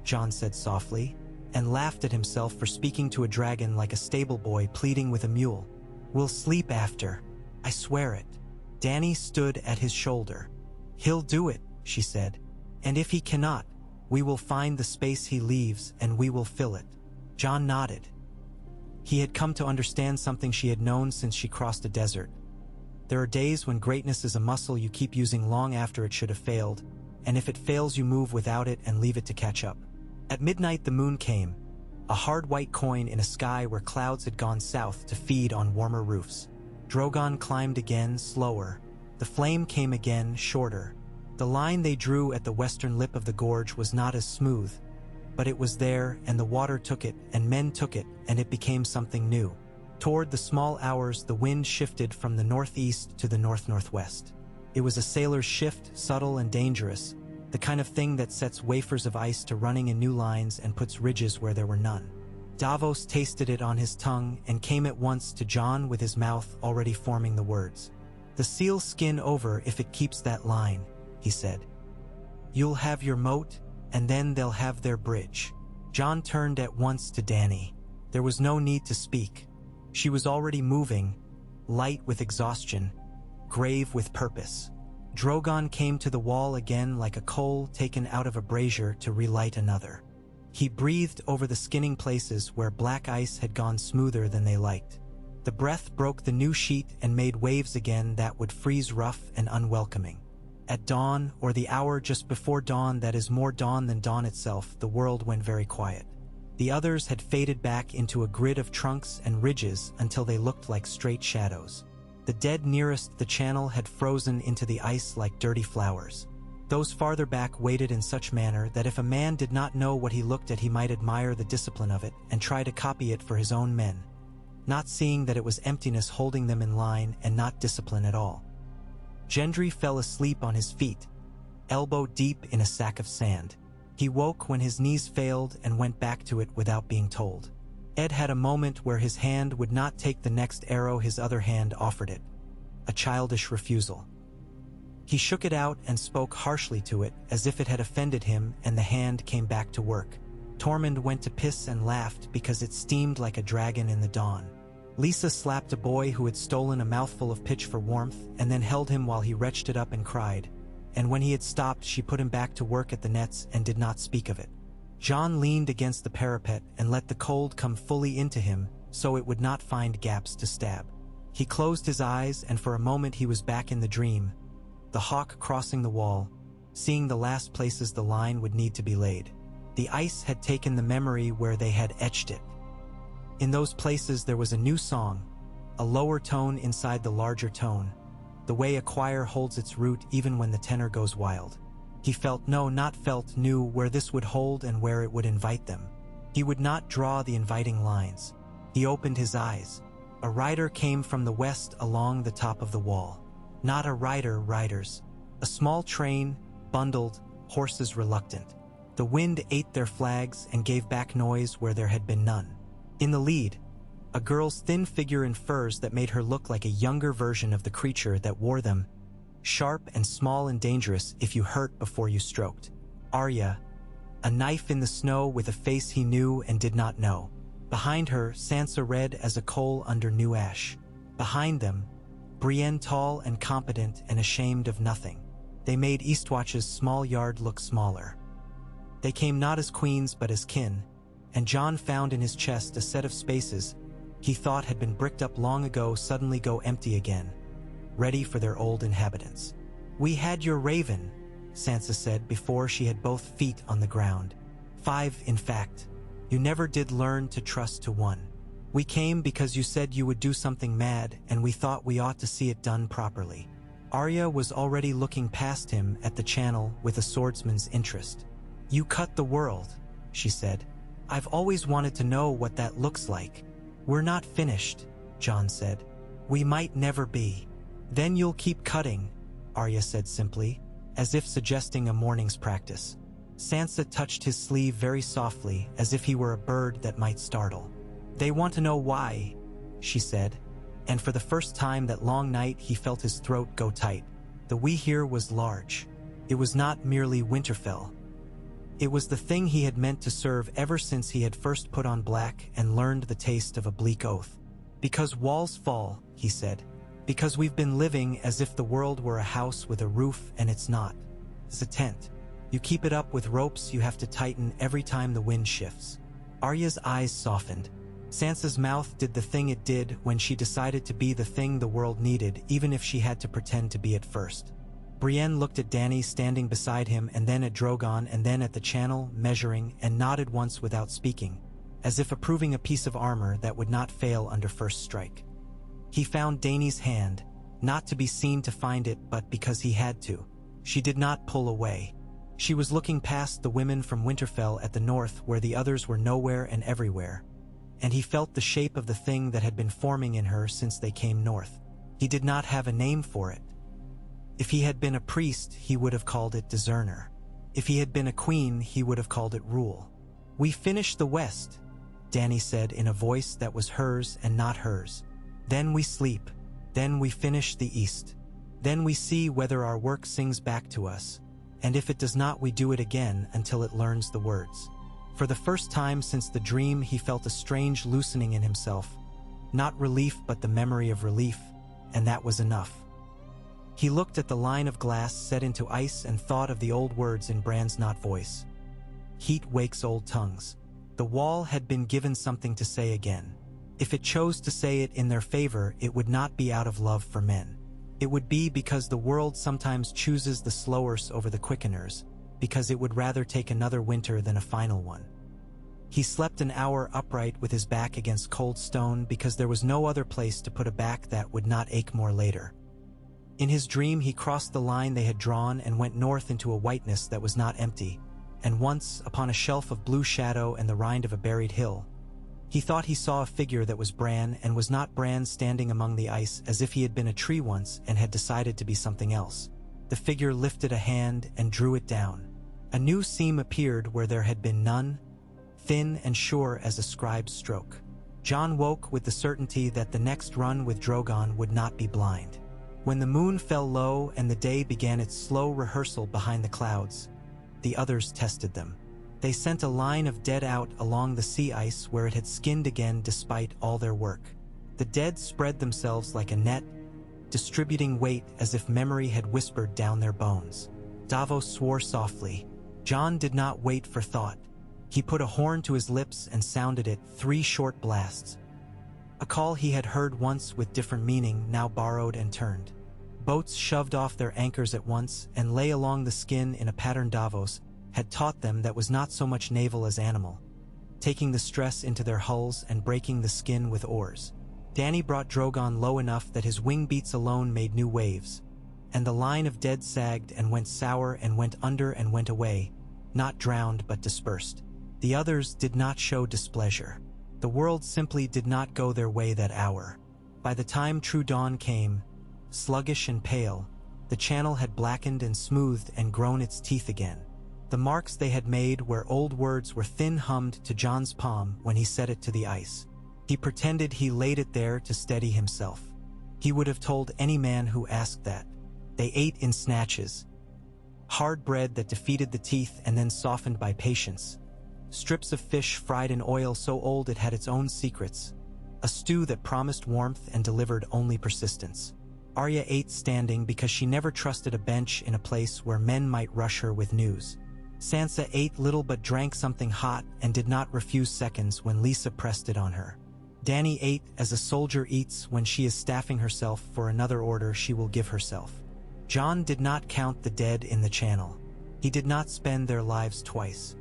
Jon said softly, and laughed at himself for speaking to a dragon like a stable boy pleading with a mule. "We'll sleep after. I swear it." Dany stood at his shoulder. "He'll do it," she said. "And if he cannot, we will find the space he leaves and we will fill it." Jon nodded. He had come to understand something she had known since she crossed a desert. There are days when greatness is a muscle you keep using long after it should have failed, and if it fails you move without it and leave it to catch up. At midnight the moon came, a hard white coin in a sky where clouds had gone south to feed on warmer roofs. Drogon climbed again, slower. The flame came again, shorter. The line they drew at the western lip of the gorge was not as smooth, but it was there, and the water took it, and men took it, and it became something new. Toward the small hours, the wind shifted from the northeast to the north-northwest. It was a sailor's shift, subtle and dangerous, the kind of thing that sets wafers of ice to running in new lines and puts ridges where there were none. Davos tasted it on his tongue and came at once to Jon with his mouth already forming the words. "The seal's skin over if it keeps that line," he said. "You'll have your moat, and then they'll have their bridge." Jon turned at once to Dany. There was no need to speak. She was already moving, light with exhaustion, grave with purpose. Drogon came to the wall again like a coal taken out of a brazier to relight another. He breathed over the skinning places where black ice had gone smoother than they liked. The breath broke the new sheet and made waves again that would freeze rough and unwelcoming. At dawn, or the hour just before dawn that is more dawn than dawn itself, the world went very quiet. The others had faded back into a grid of trunks and ridges until they looked like straight shadows. The dead nearest the channel had frozen into the ice like dirty flowers. Those farther back waited in such manner that if a man did not know what he looked at he might admire the discipline of it and try to copy it for his own men, not seeing that it was emptiness holding them in line and not discipline at all. Gendry fell asleep on his feet, elbow deep in a sack of sand. He woke when his knees failed and went back to it without being told. Ed had a moment where his hand would not take the next arrow his other hand offered it. A childish refusal. He shook it out and spoke harshly to it as if it had offended him, and the hand came back to work. Tormund went to piss and laughed because it steamed like a dragon in the dawn. Lisa slapped a boy who had stolen a mouthful of pitch for warmth and then held him while he retched it up and cried. And when he had stopped, she put him back to work at the nets and did not speak of it. Jon leaned against the parapet and let the cold come fully into him so it would not find gaps to stab. He closed his eyes and for a moment he was back in the dream, the hawk crossing the wall, seeing the last places the line would need to be laid. The ice had taken the memory where they had etched it. In those places there was a new song, a lower tone inside the larger tone, the way a choir holds its root even when the tenor goes wild. He felt, no, not felt, knew where this would hold and where it would invite them. He would not draw the inviting lines. He opened his eyes. A rider came from the west along the top of the wall. Not a rider, riders. A small train, bundled, horses reluctant. The wind ate their flags and gave back noise where there had been none. In the lead, a girl's thin figure in furs that made her look like a younger version of the creature that wore them, sharp and small and dangerous if you hurt before you stroked. Arya, a knife in the snow with a face he knew and did not know. Behind her, Sansa red as a coal under new ash. Behind them, Brienne tall and competent and ashamed of nothing. They made Eastwatch's small yard look smaller. They came not as queens but as kin, and Jon found in his chest a set of spaces he thought had been bricked up long ago suddenly go empty again, ready for their old inhabitants. "We had your raven," Sansa said before she had both feet on the ground. 5, in fact. You never did learn to trust to one. We came because you said you would do something mad, and we thought we ought to see it done properly. Arya was already looking past him at the channel with a swordsman's interest. "You cut the world," she said. "I've always wanted to know what that looks like." "We're not finished," Jon said. "We might never be. Then you'll keep cutting, Arya said simply, as if suggesting a morning's practice. Sansa touched his sleeve very softly, as if he were a bird that might startle. "They want to know why," she said, and for the first time that long night he felt his throat go tight. The "we" here was large. It was not merely Winterfell. It was the thing he had meant to serve ever since he had first put on black and learned the taste of a bleak oath. "Because walls fall," he said. "Because we've been living as if the world were a house with a roof and it's not. It's a tent. You keep it up with ropes you have to tighten every time the wind shifts." Arya's eyes softened. Sansa's mouth did the thing it did when she decided to be the thing the world needed, even if she had to pretend to be at first. Brienne looked at Dany standing beside him, and then at Drogon, and then at the channel, measuring, and nodded once without speaking, as if approving a piece of armor that would not fail under first strike. He found Dany's hand, not to be seen to find it, but because he had to. She did not pull away. She was looking past the women from Winterfell at the north, where the others were nowhere and everywhere, and he felt the shape of the thing that had been forming in her since they came north. He did not have a name for it. If he had been a priest, he would have called it discerner. If he had been a queen, he would have called it rule. "We finished the west," Dany said in a voice that was hers and not hers. "Then we sleep. Then we finish the east. Then we see whether our work sings back to us, and if it does not, we do it again until it learns the words." For the first time since the dream, he felt a strange loosening in himself. Not relief, but the memory of relief, and that was enough. He looked at the line of glass set into ice and thought of the old words in Bran's not voice. "Heat wakes old tongues." The wall had been given something to say again. If it chose to say it in their favor, it would not be out of love for men. It would be because the world sometimes chooses the slowers over the quickeners, because it would rather take another winter than a final one. He slept an hour upright with his back against cold stone because there was no other place to put a back that would not ache more later. In his dream, he crossed the line they had drawn and went north into a whiteness that was not empty, and once, upon a shelf of blue shadow and the rind of a buried hill, he thought he saw a figure that was Bran and was not Bran, standing among the ice as if he had been a tree once and had decided to be something else. The figure lifted a hand and drew it down. A new seam appeared where there had been none, thin and sure as a scribe's stroke. Jon woke with the certainty that the next run with Drogon would not be blind. When the moon fell low and the day began its slow rehearsal behind the clouds, the others tested them. They sent a line of dead out along the sea ice where it had skinned again despite all their work. The dead spread themselves like a net, distributing weight as if memory had whispered down their bones. Davos swore softly. Jon did not wait for thought. He put a horn to his lips and sounded it, 3 short blasts. A call he had heard once with different meaning, now borrowed and turned. Boats shoved off their anchors at once and lay along the skin in a pattern Davos had taught them that was not so much naval as animal, taking the stress into their hulls and breaking the skin with oars. Dany brought Drogon low enough that his wing beats alone made new waves, and the line of dead sagged and went sour and went under and went away, not drowned but dispersed. The others did not show displeasure. The world simply did not go their way that hour. By the time true dawn came, sluggish and pale, the channel had blackened and smoothed and grown its teeth again. The marks they had made where old words were thin hummed to Jon's palm when he set it to the ice. He pretended he laid it there to steady himself. He would have told any man who asked that. They ate in snatches. Hard bread that defeated the teeth and then softened by patience. Strips of fish fried in oil so old it had its own secrets. A stew that promised warmth and delivered only persistence. Arya ate standing because she never trusted a bench in a place where men might rush her with news. Sansa ate little but drank something hot and did not refuse seconds when Lisa pressed it on her. Dany ate as a soldier eats when she is staffing herself for another order she will give herself. Jon did not count the dead in the channel. He did not spend their lives twice.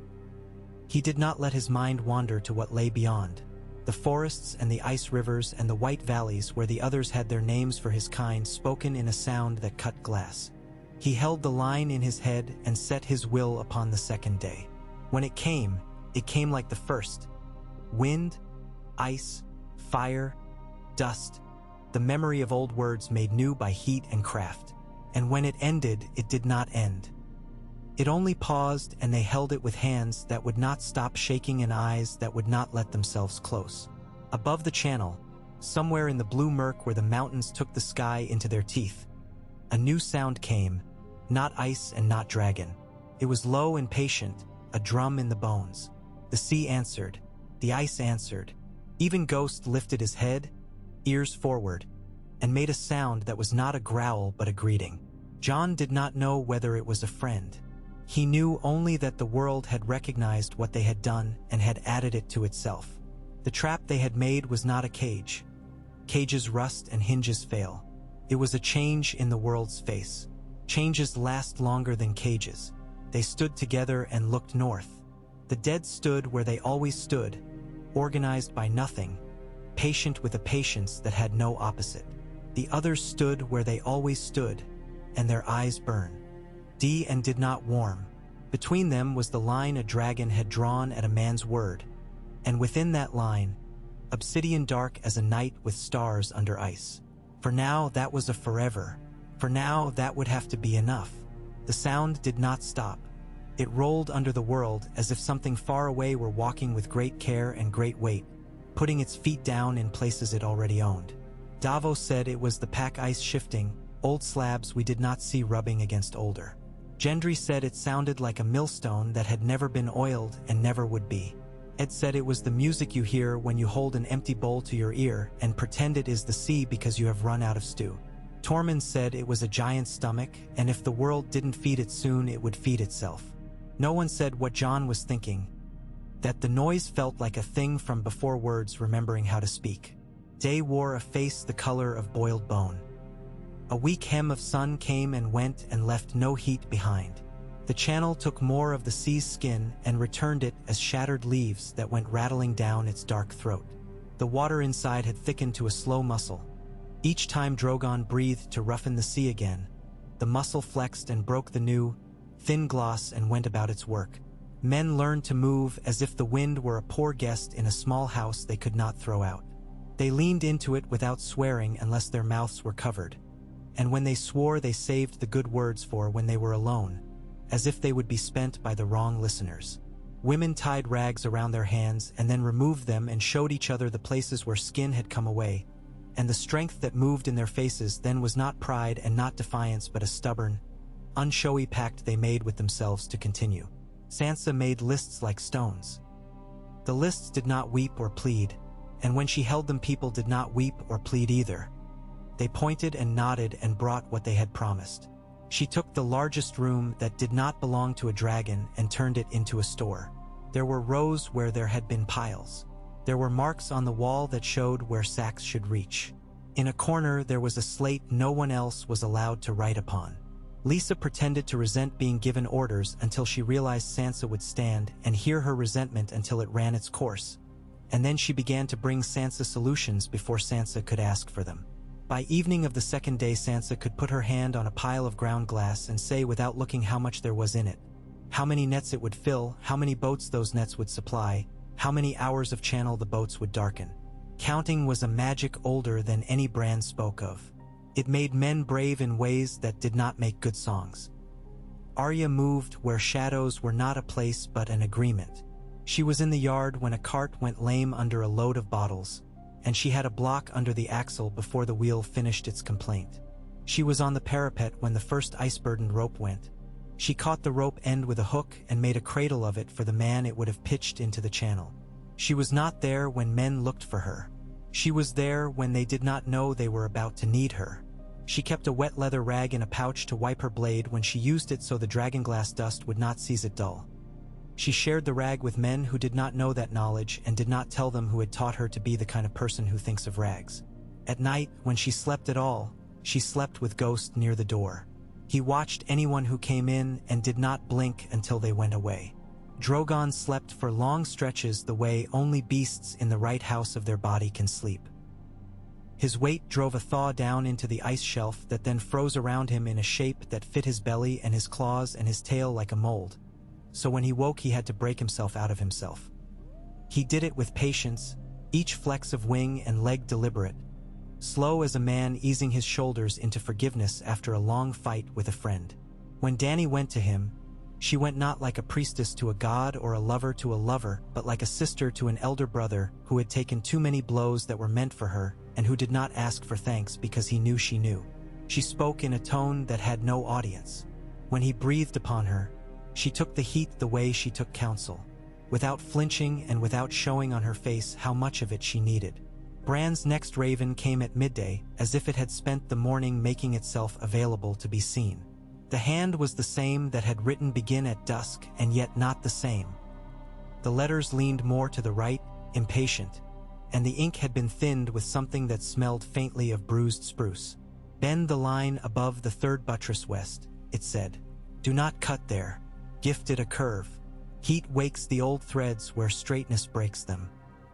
He did not let his mind wander to what lay beyond, the forests and the ice rivers and the white valleys where the others had their names for his kind spoken in a sound that cut glass. He held the line in his head and set his will upon the second day. When it came like the first. Wind, ice, fire, dust, the memory of old words made new by heat and craft. And when it ended, it did not end. It only paused, and they held it with hands that would not stop shaking and eyes that would not let themselves close. Above the channel, somewhere in the blue murk where the mountains took the sky into their teeth, a new sound came, not ice and not dragon. It was low and patient, a drum in the bones. The sea answered, the ice answered. Even Ghost lifted his head, ears forward, and made a sound that was not a growl but a greeting. Jon did not know whether it was a friend. He knew only that the world had recognized what they had done and had added it to itself. The trap they had made was not a cage. Cages rust and hinges fail. It was a change in the world's face. Changes last longer than cages. They stood together and looked north. The dead stood where they always stood, organized by nothing, patient with a patience that had no opposite. The others stood where they always stood, and their eyes burned. And did not warm. Between them was the line a dragon had drawn at a man's word, and within that line, obsidian dark as a night with stars under ice. For now, that was a forever. For now, that would have to be enough. The sound did not stop. It rolled under the world as if something far away were walking with great care and great weight, putting its feet down in places it already owned. Davos said it was the pack ice shifting, old slabs we did not see rubbing against older. Gendry said it sounded like a millstone that had never been oiled and never would be. Ed said it was the music you hear when you hold an empty bowl to your ear and pretend it is the sea because you have run out of stew. Tormund said it was a giant's stomach, and if the world didn't feed it soon, it would feed itself. No one said what Jon was thinking, that the noise felt like a thing from before words remembering how to speak. Day wore a face the color of boiled bone. A weak hem of sun came and went and left no heat behind. The channel took more of the sea's skin and returned it as shattered leaves that went rattling down its dark throat. The water inside had thickened to a slow muscle. Each time Drogon breathed to roughen the sea again, the muscle flexed and broke the new, thin gloss and went about its work. Men learned to move as if the wind were a poor guest in a small house they could not throw out. They leaned into it without swearing unless their mouths were covered. And when they swore, they saved the good words for when they were alone, as if they would be spent by the wrong listeners. Women tied rags around their hands and then removed them and showed each other the places where skin had come away, and the strength that moved in their faces then was not pride and not defiance but a stubborn, unshowy pact they made with themselves to continue. Sansa made lists like stones. The lists did not weep or plead, and when she held them people did not weep or plead either. They pointed and nodded and brought what they had promised. She took the largest room that did not belong to a dragon and turned it into a store. There were rows where there had been piles. There were marks on the wall that showed where sacks should reach. In a corner there was a slate no one else was allowed to write upon. Lisa pretended to resent being given orders until she realized Sansa would stand and hear her resentment until it ran its course. And then she began to bring Sansa solutions before Sansa could ask for them. By evening of the second day, Sansa could put her hand on a pile of ground glass and say without looking how much there was in it, how many nets it would fill, how many boats those nets would supply, how many hours of channel the boats would darken. Counting was a magic older than any Bran spoke of. It made men brave in ways that did not make good songs. Arya moved where shadows were not a place but an agreement. She was in the yard when a cart went lame under a load of bottles, and she had a block under the axle before the wheel finished its complaint. She was on the parapet when the first ice-burdened rope went. She caught the rope end with a hook and made a cradle of it for the man it would have pitched into the channel. She was not there when men looked for her. She was there when they did not know they were about to need her. She kept a wet leather rag in a pouch to wipe her blade when she used it so the dragonglass dust would not seize it dull. She shared the rag with men who did not know that knowledge and did not tell them who had taught her to be the kind of person who thinks of rags. At night, when she slept at all, she slept with Ghost near the door. He watched anyone who came in and did not blink until they went away. Drogon slept for long stretches the way only beasts in the right house of their body can sleep. His weight drove a thaw down into the ice shelf that then froze around him in a shape that fit his belly and his claws and his tail like a mold. So when he woke, he had to break himself out of himself. He did it with patience, each flex of wing and leg deliberate, slow as a man easing his shoulders into forgiveness after a long fight with a friend. When Dany went to him, she went not like a priestess to a god or a lover to a lover, but like a sister to an elder brother who had taken too many blows that were meant for her and who did not ask for thanks because he knew she knew. She spoke in a tone that had no audience. When he breathed upon her, she took the heat the way she took counsel, without flinching and without showing on her face how much of it she needed. Bran's next raven came at midday, as if it had spent the morning making itself available to be seen. The hand was the same that had written begin at dusk, and yet not the same. The letters leaned more to the right, impatient, and the ink had been thinned with something that smelled faintly of bruised spruce. Bend the line above the third buttress west, it said. Do not cut there. Gift it a curve. Heat wakes the old threads where straightness breaks them.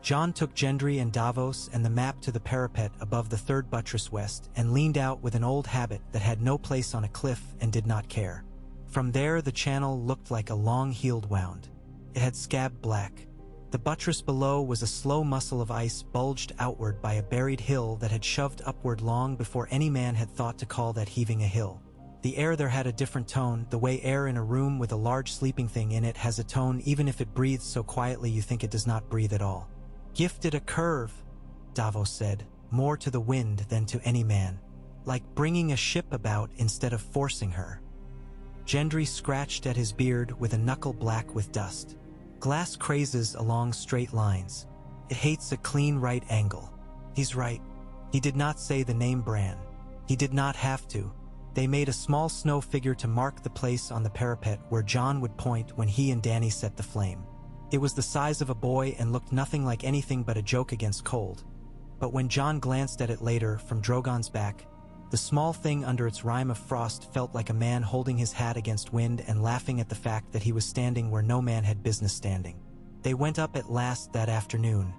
Jon took Gendry and Davos and the map to the parapet above the third buttress west and leaned out with an old habit that had no place on a cliff and did not care. From there the channel looked like a long-heeled wound. It had scabbed black. The buttress below was a slow muscle of ice bulged outward by a buried hill that had shoved upward long before any man had thought to call that heaving a hill. The air there had a different tone, the way air in a room with a large sleeping thing in it has a tone even if it breathes so quietly you think it does not breathe at all. Gifted a curve, Davos said, more to the wind than to any man, like bringing a ship about instead of forcing her. Gendry scratched at his beard with a knuckle black with dust. Glass crazes along straight lines. It hates a clean right angle. He's right. He did not say the name Bran. He did not have to. They made a small snow figure to mark the place on the parapet where Jon would point when he and Dany set the flame. It was the size of a boy and looked nothing like anything but a joke against cold. But when Jon glanced at it later from Drogon's back, the small thing under its rime of frost felt like a man holding his hat against wind and laughing at the fact that he was standing where no man had business standing. They went up at last that afternoon,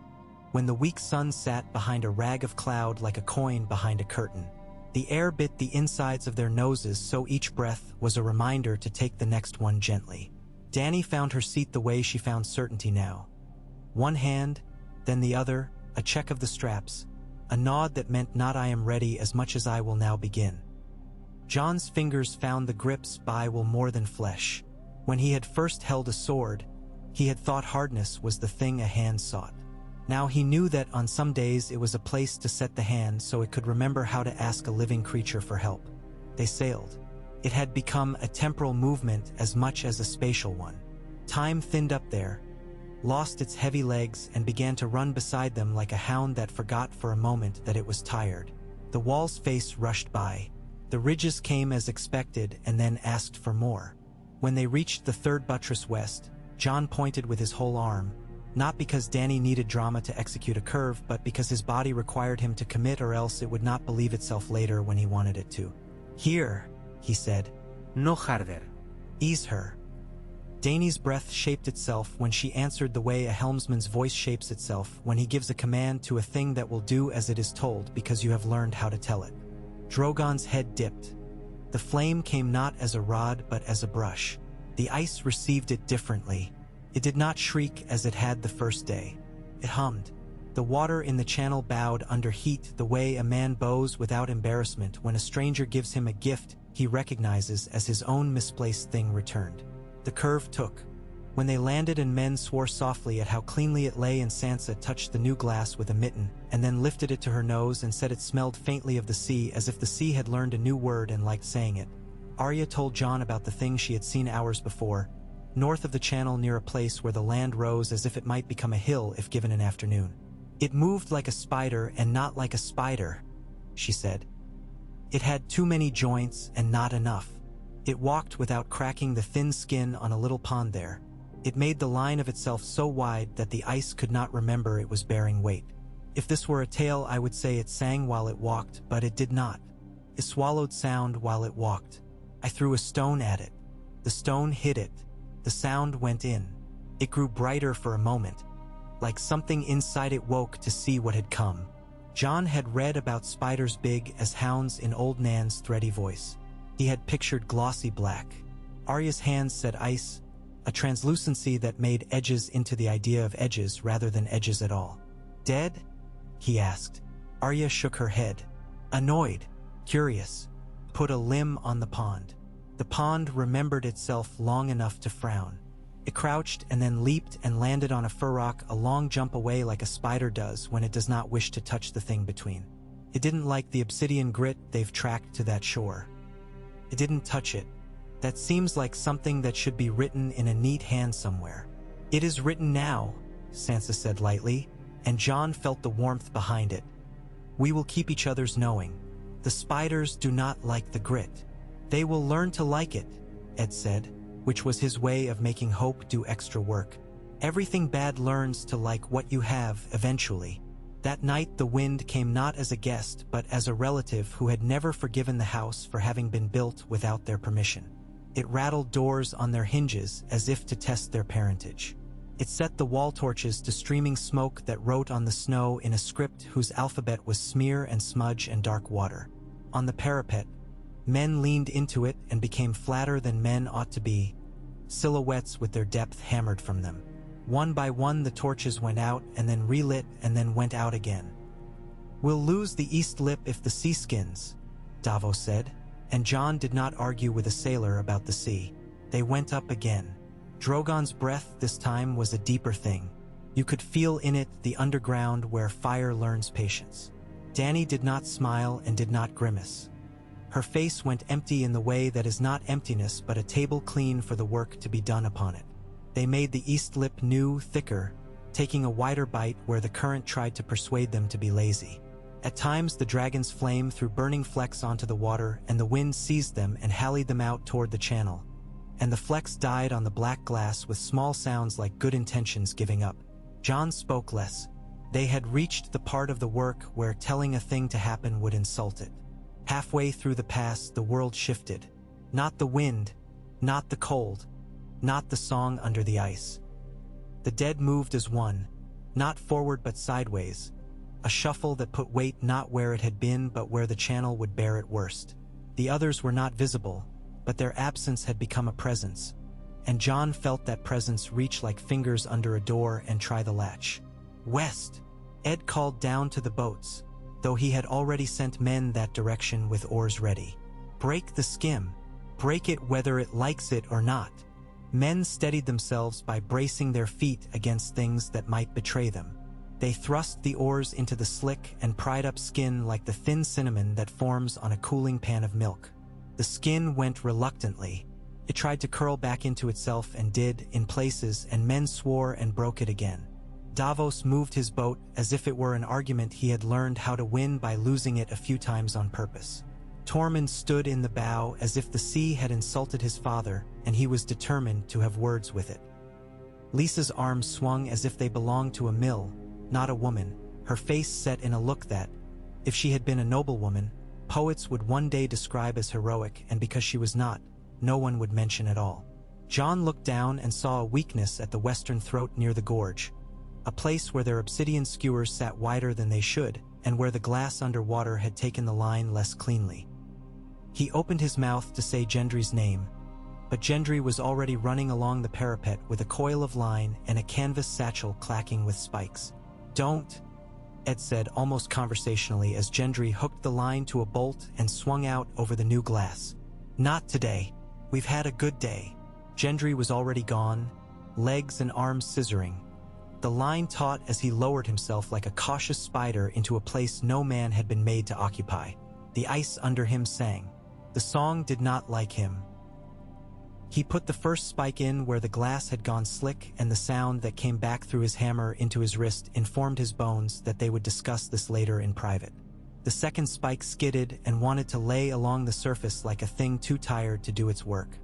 when the weak sun sat behind a rag of cloud like a coin behind a curtain. The air bit the insides of their noses, so each breath was a reminder to take the next one gently. Dany found her seat the way she found certainty now. One hand, then the other, a check of the straps, a nod that meant not I am ready as much as I will now begin. Jon's fingers found the grips by will more than flesh. When he had first held a sword, he had thought hardness was the thing a hand sought. Now he knew that on some days it was a place to set the hand so it could remember how to ask a living creature for help. They sailed. It had become a temporal movement as much as a spatial one. Time thinned up there, lost its heavy legs and began to run beside them like a hound that forgot for a moment that it was tired. The wall's face rushed by. The ridges came as expected and then asked for more. When they reached the third buttress west, Jon pointed with his whole arm, not because Dany needed drama to execute a curve, but because his body required him to commit or else it would not believe itself later when he wanted it to. Here, he said. No harder. Ease her. Dany's breath shaped itself when she answered the way a helmsman's voice shapes itself when he gives a command to a thing that will do as it is told because you have learned how to tell it. Drogon's head dipped. The flame came not as a rod but as a brush. The ice received it differently. It did not shriek as it had the first day. It hummed. The water in the channel bowed under heat the way a man bows without embarrassment when a stranger gives him a gift he recognizes as his own misplaced thing returned. The curve took. When they landed and men swore softly at how cleanly it lay and Sansa touched the new glass with a mitten and then lifted it to her nose and said it smelled faintly of the sea as if the sea had learned a new word and liked saying it. Arya told Jon about the thing she had seen hours before, north of the channel near a place where the land rose as if it might become a hill if given an afternoon. It moved like a spider and not like a spider, she said. It had too many joints and not enough. It walked without cracking the thin skin on a little pond there. It made the line of itself so wide that the ice could not remember it was bearing weight. If this were a tale, I would say it sang while it walked, but it did not. It swallowed sound while it walked. I threw a stone at it. The stone hit it. The sound went in. It grew brighter for a moment, like something inside it woke to see what had come. Jon had read about spiders big as hounds in old Nan's thready voice. He had pictured glossy black. Arya's hands said ice, a translucency that made edges into the idea of edges rather than edges at all. Dead? He asked. Arya shook her head. Annoyed, curious. Put a limb on the pond. The pond remembered itself long enough to frown. It crouched and then leaped and landed on a fur rock a long jump away like a spider does when it does not wish to touch the thing between. It didn't like the obsidian grit they've tracked to that shore. It didn't touch it. That seems like something that should be written in a neat hand somewhere. It is written now, Sansa said lightly, and Jon felt the warmth behind it. We will keep each other's knowing. The spiders do not like the grit. They will learn to like it, Ed said, which was his way of making hope do extra work. Everything bad learns to like what you have eventually. That night the wind came not as a guest but as a relative who had never forgiven the house for having been built without their permission. It rattled doors on their hinges as if to test their parentage. It set the wall torches to streaming smoke that wrote on the snow in a script whose alphabet was smear and smudge and dark water. On the parapet, men leaned into it and became flatter than men ought to be, silhouettes with their depth hammered from them. One by one the torches went out and then relit and then went out again. We'll lose the east lip if the sea skins, Davos said, and Jon did not argue with a sailor about the sea. They went up again. Drogon's breath this time was a deeper thing. You could feel in it the underground where fire learns patience. Dany did not smile and did not grimace. Her face went empty in the way that is not emptiness but a table clean for the work to be done upon it. They made the east lip new, thicker, taking a wider bite where the current tried to persuade them to be lazy. At times the dragons flamed through burning flecks onto the water and the wind seized them and hallied them out toward the channel. And the flecks died on the black glass with small sounds like good intentions giving up. Jon spoke less. They had reached the part of the work where telling a thing to happen would insult it. Halfway through the pass, the world shifted. Not the wind, not the cold, not the song under the ice. The dead moved as one, not forward but sideways, a shuffle that put weight not where it had been but where the channel would bear it worst. The others were not visible, but their absence had become a presence, and Jon felt that presence reach like fingers under a door and try the latch. West! Ed called down to the boats, though he had already sent men that direction with oars ready. Break the skim. Break it whether it likes it or not. Men steadied themselves by bracing their feet against things that might betray them. They thrust the oars into the slick and pried up skin like the thin cinnamon that forms on a cooling pan of milk. The skin went reluctantly. It tried to curl back into itself and did, in places, and men swore and broke it again. Davos moved his boat as if it were an argument he had learned how to win by losing it a few times on purpose. Tormund stood in the bow as if the sea had insulted his father and he was determined to have words with it. Lisa's arms swung as if they belonged to a mill, not a woman, her face set in a look that, if she had been a noblewoman, poets would one day describe as heroic, and because she was not, no one would mention at all. Jon looked down and saw a weakness at the western throat near the gorge, a place where their obsidian skewers sat wider than they should, and where the glass underwater had taken the line less cleanly. He opened his mouth to say Gendry's name, but Gendry was already running along the parapet with a coil of line and a canvas satchel clacking with spikes. Don't, Ed said almost conversationally as Gendry hooked the line to a bolt and swung out over the new glass. Not today. We've had a good day. Gendry was already gone, legs and arms scissoring. The line taut as he lowered himself like a cautious spider into a place no man had been made to occupy. The ice under him sang. The song did not like him. He put the first spike in where the glass had gone slick, and the sound that came back through his hammer into his wrist informed his bones that they would discuss this later in private. The second spike skidded and wanted to lay along the surface like a thing too tired to do its work.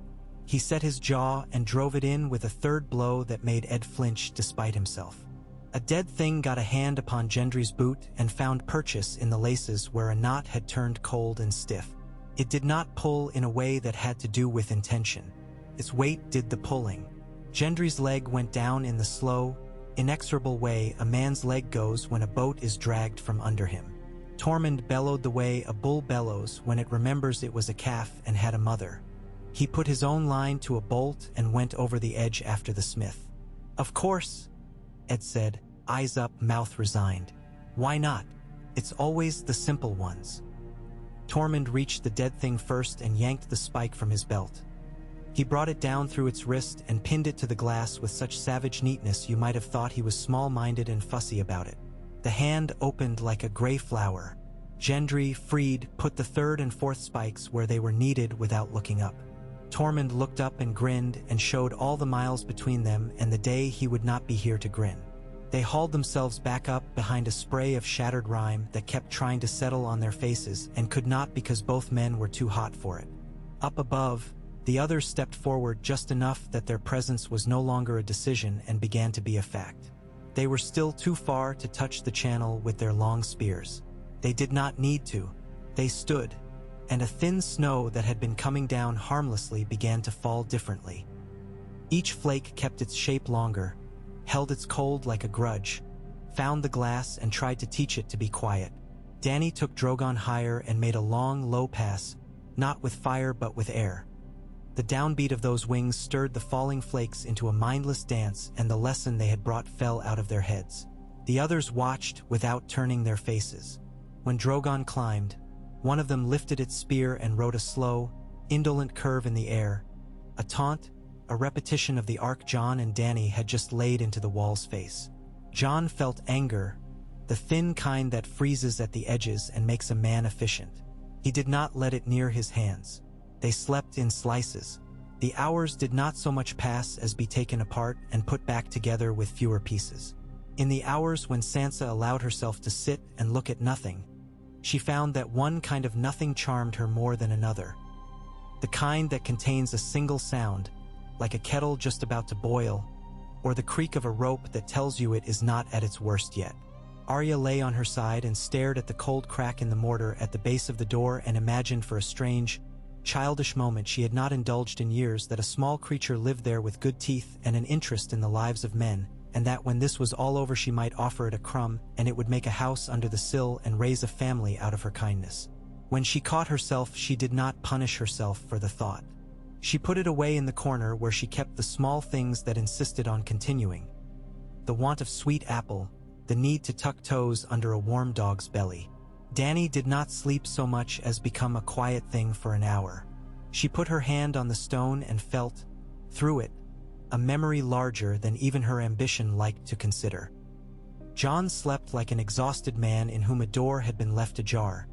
He set his jaw and drove it in with a third blow that made Ed flinch despite himself. A dead thing got a hand upon Gendry's boot and found purchase in the laces where a knot had turned cold and stiff. It did not pull in a way that had to do with intention. Its weight did the pulling. Gendry's leg went down in the slow, inexorable way a man's leg goes when a boat is dragged from under him. Tormund bellowed the way a bull bellows when it remembers it was a calf and had a mother. He put his own line to a bolt and went over the edge after the smith. Of course, Ed said, eyes up, mouth resigned. Why not? It's always the simple ones. Tormund reached the dead thing first and yanked the spike from his belt. He brought it down through its wrist and pinned it to the glass with such savage neatness you might have thought he was small-minded and fussy about it. The hand opened like a gray flower. Gendry, freed, put the third and fourth spikes where they were needed without looking up. Tormund looked up and grinned and showed all the miles between them and the day he would not be here to grin. They hauled themselves back up behind a spray of shattered rime that kept trying to settle on their faces and could not because both men were too hot for it. Up above, the others stepped forward just enough that their presence was no longer a decision and began to be a fact. They were still too far to touch the channel with their long spears. They did not need to. They stood, and a thin snow that had been coming down harmlessly began to fall differently. Each flake kept its shape longer, held its cold like a grudge, found the glass and tried to teach it to be quiet. Dany took Drogon higher and made a long, low pass, not with fire but with air. The downbeat of those wings stirred the falling flakes into a mindless dance, and the lesson they had brought fell out of their heads. The others watched without turning their faces. When Drogon climbed, one of them lifted its spear and rode a slow, indolent curve in the air, a taunt, a repetition of the arc Jon and Dany had just laid into the wall's face. Jon felt anger, the thin kind that freezes at the edges and makes a man efficient. He did not let it near his hands. They slept in slices. The hours did not so much pass as be taken apart and put back together with fewer pieces. In the hours when Sansa allowed herself to sit and look at nothing, she found that one kind of nothing charmed her more than another. The kind that contains a single sound, like a kettle just about to boil, or the creak of a rope that tells you it is not at its worst yet. Arya lay on her side and stared at the cold crack in the mortar at the base of the door and imagined for a strange, childish moment she had not indulged in years that a small creature lived there with good teeth and an interest in the lives of men, and that when this was all over she might offer it a crumb and it would make a house under the sill and raise a family out of her kindness. When she caught herself, she did not punish herself for the thought. She put it away in the corner where she kept the small things that insisted on continuing. The want of sweet apple, the need to tuck toes under a warm dog's belly. Dany did not sleep so much as become a quiet thing for an hour. She put her hand on the stone and felt, through it, a memory larger than even her ambition liked to consider. Jon slept like an exhausted man in whom a door had been left ajar,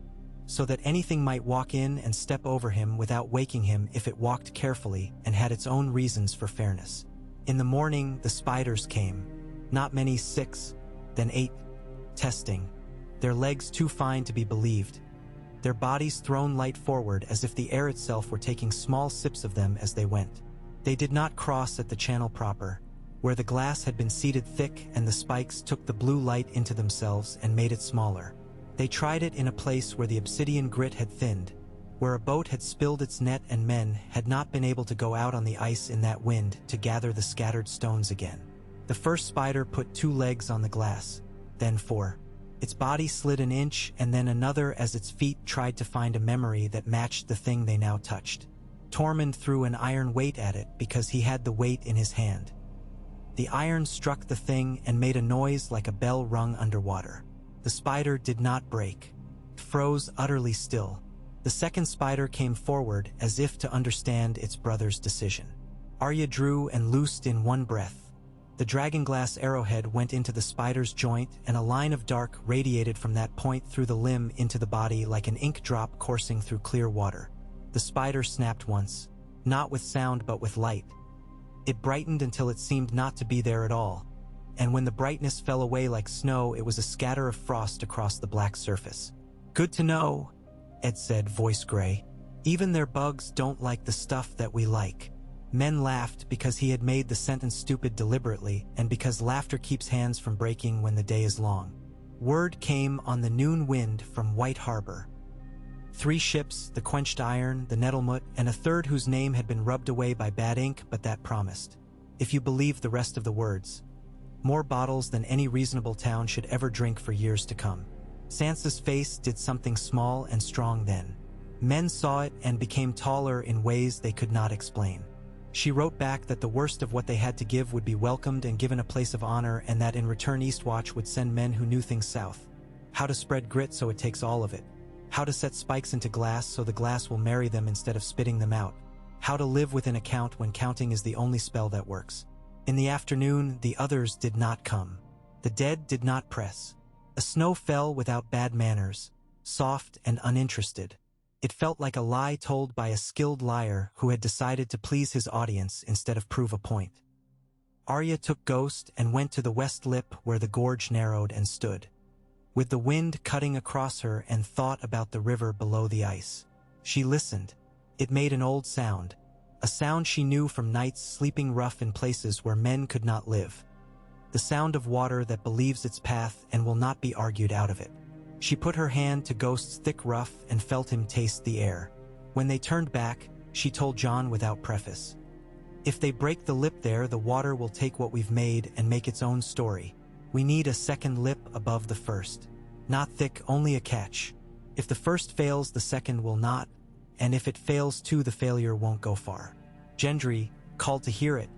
so that anything might walk in and step over him without waking him if it walked carefully and had its own reasons for fairness. In the morning, the spiders came. Not many, 6, then 8, testing. Their legs too fine to be believed, their bodies thrown light forward as if the air itself were taking small sips of them as they went. They did not cross at the channel proper, where the glass had been seeded thick and the spikes took the blue light into themselves and made it smaller. They tried it in a place where the obsidian grit had thinned, where a boat had spilled its net and men had not been able to go out on the ice in that wind to gather the scattered stones again. The first spider put 2 legs on the glass, then 4. Its body slid an inch and then another as its feet tried to find a memory that matched the thing they now touched. Tormund threw an iron weight at it because he had the weight in his hand. The iron struck the thing and made a noise like a bell rung underwater. The spider did not break. It froze utterly still. The second spider came forward as if to understand its brother's decision. Arya drew and loosed in one breath. The dragonglass arrowhead went into the spider's joint, and a line of dark radiated from that point through the limb into the body like an ink drop coursing through clear water. The spider snapped once, not with sound but with light. It brightened until it seemed not to be there at all, and when the brightness fell away like snow, it was a scatter of frost across the black surface. "Good to know," Ed said, voice gray. "Even their bugs don't like the stuff that we like." Men laughed because he had made the sentence stupid deliberately, and because laughter keeps hands from breaking when the day is long. Word came on the noon wind from White Harbor. 3 ships, the Quenched Iron, the Nettlemut, and a third whose name had been rubbed away by bad ink, but that promised, if you believe the rest of the words, more bottles than any reasonable town should ever drink for years to come. Sansa's face did something small and strong then. Men saw it and became taller in ways they could not explain. She wrote back that the worst of what they had to give would be welcomed and given a place of honor, and that in return Eastwatch would send men who knew things south. how to spread grit so it takes all of it, how to set spikes into glass so the glass will marry them instead of spitting them out, how to live within a count when counting is the only spell that works. In the afternoon, the others did not come. The dead did not press. A snow fell without bad manners, soft and uninterested. It felt like a lie told by a skilled liar who had decided to please his audience instead of prove a point. Arya took Ghost and went to the west lip where the gorge narrowed and stood, with the wind cutting across her, and thought about the river below the ice. She listened. It made an old sound, a sound she knew from nights sleeping rough in places where men could not live. The sound of water that believes its path and will not be argued out of it. She put her hand to Ghost's thick ruff and felt him taste the air. When they turned back, she told Jon without preface, "If they break the lip there, the water will take what we've made and make its own story. We need a second lip above the first. Not thick, only a catch. If the first fails, the second will not, and if it fails too, the failure won't go far." Gendry, called to hear it,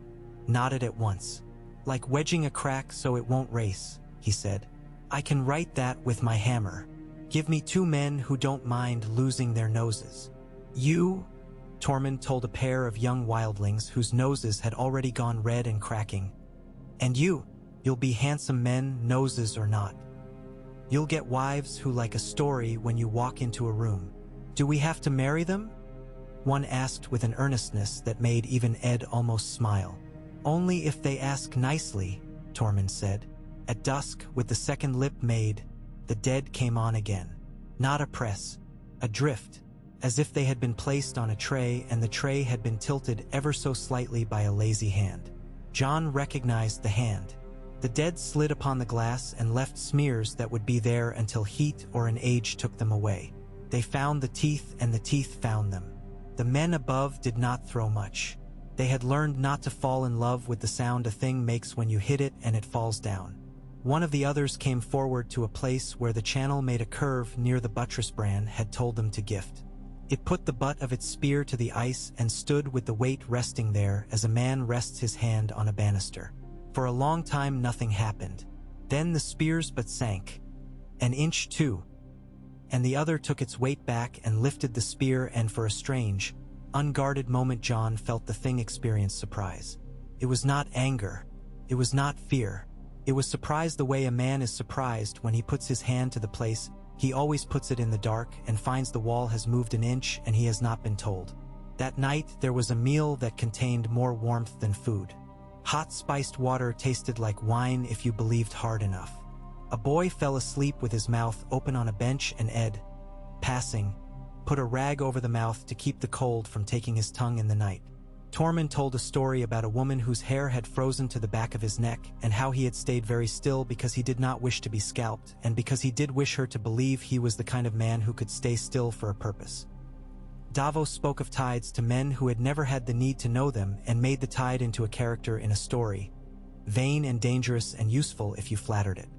nodded at once. "Like wedging a crack so it won't race," he said. "I can write that with my hammer. Give me 2 men who don't mind losing their noses." "You?" Tormund told a pair of young wildlings whose noses had already gone red and cracking. "And you'll be handsome men, noses or not. You'll get wives who like a story when you walk into a room." "Do we have to marry them?" one asked with an earnestness that made even Ed almost smile. "Only if they ask nicely," Tormund said. At dusk, with the second lip made, the dead came on again. Not a press, a drift, as if they had been placed on a tray and the tray had been tilted ever so slightly by a lazy hand. Jon recognized the hand. The dead slid upon the glass and left smears that would be there until heat or an age took them away. They found the teeth and the teeth found them. The men above did not throw much. They had learned not to fall in love with the sound a thing makes when you hit it and it falls down. One of the others came forward to a place where the channel made a curve near the buttress Bran had told them to gift. It put the butt of its spear to the ice and stood with the weight resting there as a man rests his hand on a banister. For a long time nothing happened. Then the spears but sank. An inch too. And the other took its weight back and lifted the spear, and for a strange, unguarded moment Jon felt the thing experience surprise. It was not anger. It was not fear. It was surprise, the way a man is surprised when he puts his hand to the place he always puts it in the dark and finds the wall has moved an inch and he has not been told. That night there was a meal that contained more warmth than food. Hot spiced water tasted like wine if you believed hard enough. A boy fell asleep with his mouth open on a bench, and Ed, passing, put a rag over the mouth to keep the cold from taking his tongue in the night. Tormund told a story about a woman whose hair had frozen to the back of his neck and how he had stayed very still because he did not wish to be scalped and because he did wish her to believe he was the kind of man who could stay still for a purpose. Davos spoke of tides to men who had never had the need to know them and made the tide into a character in a story, vain and dangerous and useful if you flattered it.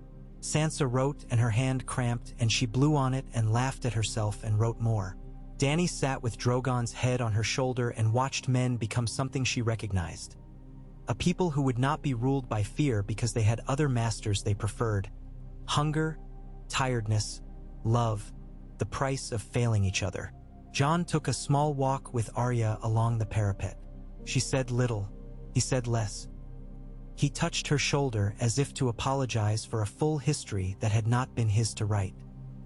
Sansa wrote and her hand cramped and she blew on it and laughed at herself and wrote more. Dany sat with Drogon's head on her shoulder and watched men become something she recognized. A people who would not be ruled by fear because they had other masters they preferred. Hunger, tiredness, love, the price of failing each other. Jon took a small walk with Arya along the parapet. She said little, he said less. He touched her shoulder as if to apologize for a full history that had not been his to write.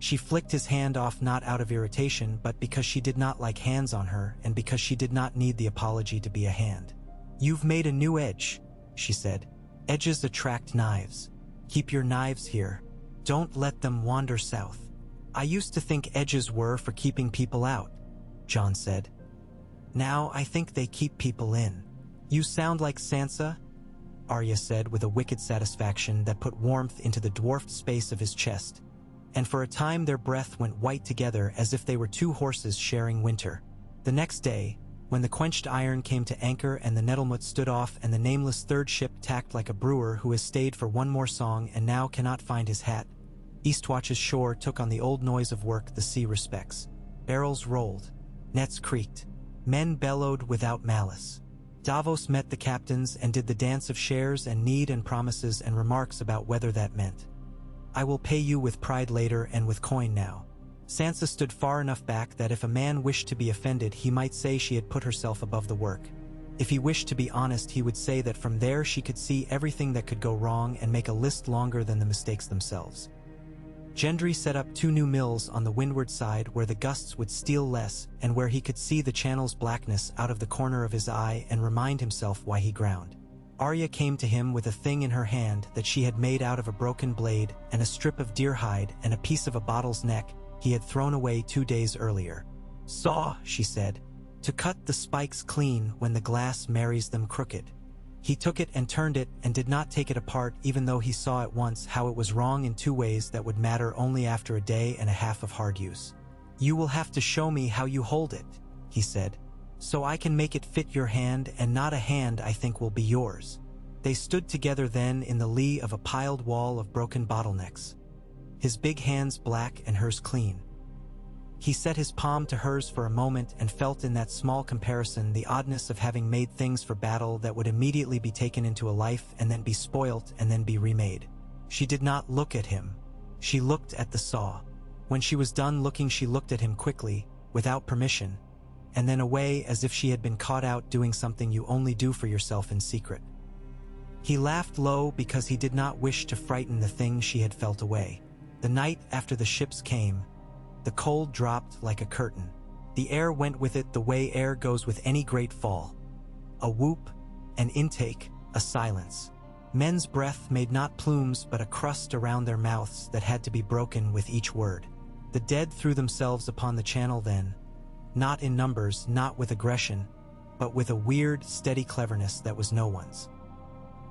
She flicked his hand off, not out of irritation, but because she did not like hands on her and because she did not need the apology to be a hand. "You've made a new edge," she said. "Edges attract knives. Keep your knives here. Don't let them wander south." "I used to think edges were for keeping people out," Jon said. "Now I think they keep people in." "You sound like Sansa," Arya said with a wicked satisfaction that put warmth into the dwarfed space of his chest. And for a time their breath went white together as if they were 2 horses sharing winter. The next day, when the quenched iron came to anchor and the Nettlemut stood off and the nameless third ship tacked like a brewer who has stayed for one more song and now cannot find his hat, Eastwatch's shore took on the old noise of work the sea respects. Barrels rolled. Nets creaked. Men bellowed without malice. Davos met the captains and did the dance of shares and need and promises and remarks about whether that meant. I will pay you with pride later and with coin now. Sansa stood far enough back that if a man wished to be offended, he might say she had put herself above the work. If he wished to be honest, he would say that from there she could see everything that could go wrong and make a list longer than the mistakes themselves. Gendry set up 2 new mills on the windward side where the gusts would steal less and where he could see the channel's blackness out of the corner of his eye and remind himself why he ground. Arya came to him with a thing in her hand that she had made out of a broken blade and a strip of deer hide and a piece of a bottle's neck he had thrown away 2 days earlier. "Saw," she said, "to cut the spikes clean when the glass marries them crooked." He took it and turned it and did not take it apart, even though he saw at once how it was wrong in 2 ways that would matter only after a day and a half of hard use. "You will have to show me how you hold it," he said, "so I can make it fit your hand, and not a hand I think will be yours." They stood together then in the lee of a piled wall of broken bottlenecks, his big hands black and hers clean. He set his palm to hers for a moment and felt in that small comparison the oddness of having made things for battle that would immediately be taken into a life and then be spoilt and then be remade. She did not look at him. She looked at the saw. When she was done looking, she looked at him quickly, without permission, and then away as if she had been caught out doing something you only do for yourself in secret. He laughed low because he did not wish to frighten the thing she had felt away. The night after the ships came, the cold dropped like a curtain. The air went with it the way air goes with any great fall. A whoop, an intake, a silence. Men's breath made not plumes but a crust around their mouths that had to be broken with each word. The dead threw themselves upon the channel then, not in numbers, not with aggression, but with a weird, steady cleverness that was no one's.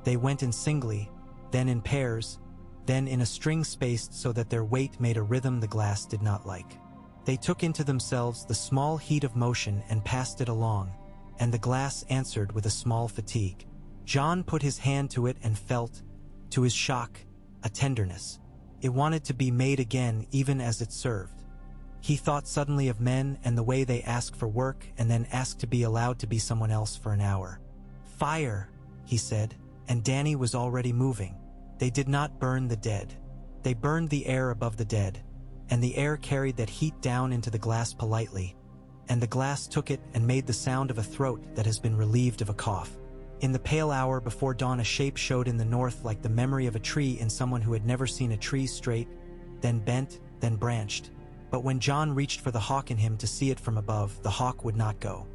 They went in singly, then in pairs, then in a string spaced so that their weight made a rhythm the glass did not like. They took into themselves the small heat of motion and passed it along, and the glass answered with a small fatigue. Jon put his hand to it and felt, to his shock, a tenderness. It wanted to be made again even as it served. He thought suddenly of men and the way they ask for work and then ask to be allowed to be someone else for an hour. "Fire," he said, and Dany was already moving. They did not burn the dead. They burned the air above the dead, and the air carried that heat down into the glass politely, and the glass took it and made the sound of a throat that has been relieved of a cough. In the pale hour before dawn, a shape showed in the north like the memory of a tree in someone who had never seen a tree straight, then bent, then branched. But when Jon reached for the hawk in him to see it from above, the hawk would not go.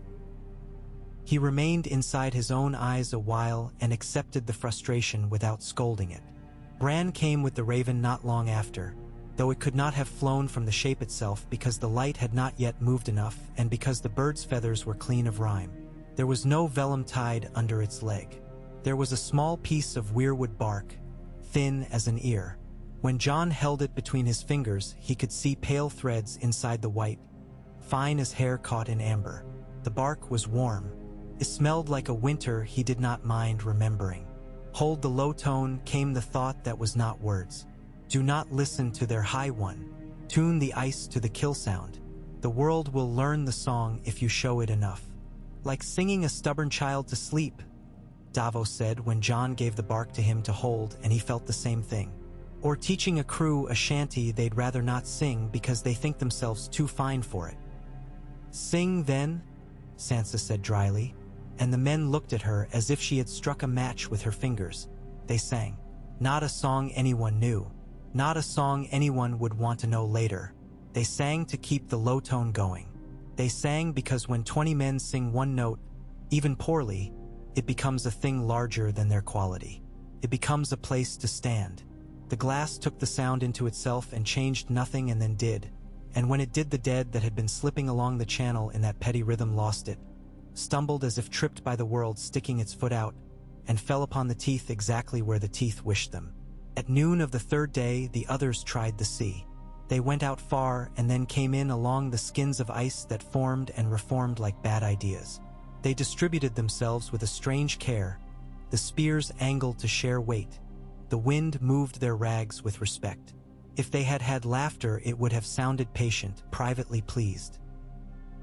He remained inside his own eyes a while and accepted the frustration without scolding it. Bran came with the raven not long after, though it could not have flown from the shape itself because the light had not yet moved enough and because the bird's feathers were clean of rime. There was no vellum tied under its leg. There was a small piece of weirwood bark, thin as an ear. When Jon held it between his fingers, he could see pale threads inside the white, fine as hair caught in amber. The bark was warm. It smelled like a winter he did not mind remembering. Hold the low tone came the thought that was not words. Do not listen to their high one. Tune the ice to the kill sound. The world will learn the song if you show it enough. Like singing a stubborn child to sleep, Davos said when Jon gave the bark to him to hold, and he felt the same thing. Or teaching a crew a shanty they'd rather not sing because they think themselves too fine for it. "Sing then," Sansa said dryly, and the men looked at her as if she had struck a match with her fingers. They sang. Not a song anyone knew. Not a song anyone would want to know later. They sang to keep the low tone going. They sang because when 20 men sing one note, even poorly, it becomes a thing larger than their quality. It becomes a place to stand. The glass took the sound into itself and changed nothing and then did. And when it did, the dead that had been slipping along the channel in that petty rhythm lost it, stumbled as if tripped by the world, sticking its foot out, and fell upon the teeth exactly where the teeth wished them. At noon of the 3rd day, the others tried the sea. They went out far and then came in along the skins of ice that formed and reformed like bad ideas. They distributed themselves with a strange care. The spears angled to share weight. The wind moved their rags with respect. If they had had laughter, it would have sounded patient, privately pleased.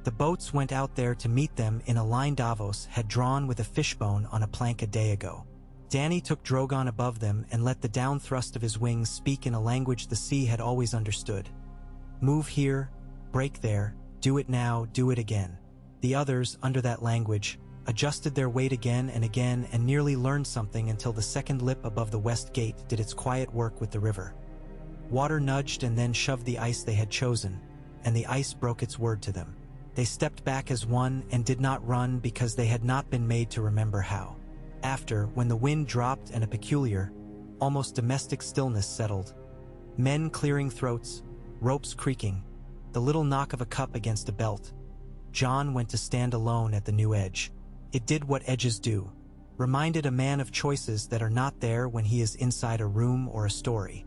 The boats went out there to meet them in a line Davos had drawn with a fishbone on a plank a day ago. Dany took Drogon above them and let the downthrust of his wings speak in a language the sea had always understood. Move here, break there, do it now, do it again. The others, under that language, adjusted their weight again and nearly learned something until the second lip above the west gate did its quiet work with the river. Water nudged and then shoved the ice they had chosen, and the ice broke its word to them. They stepped back as one and did not run because they had not been made to remember how. After, when the wind dropped and a peculiar, almost domestic stillness settled, men clearing throats, ropes creaking, the little knock of a cup against a belt, Jon went to stand alone at the new edge. It did what edges do, reminded a man of choices that are not there when he is inside a room or a story.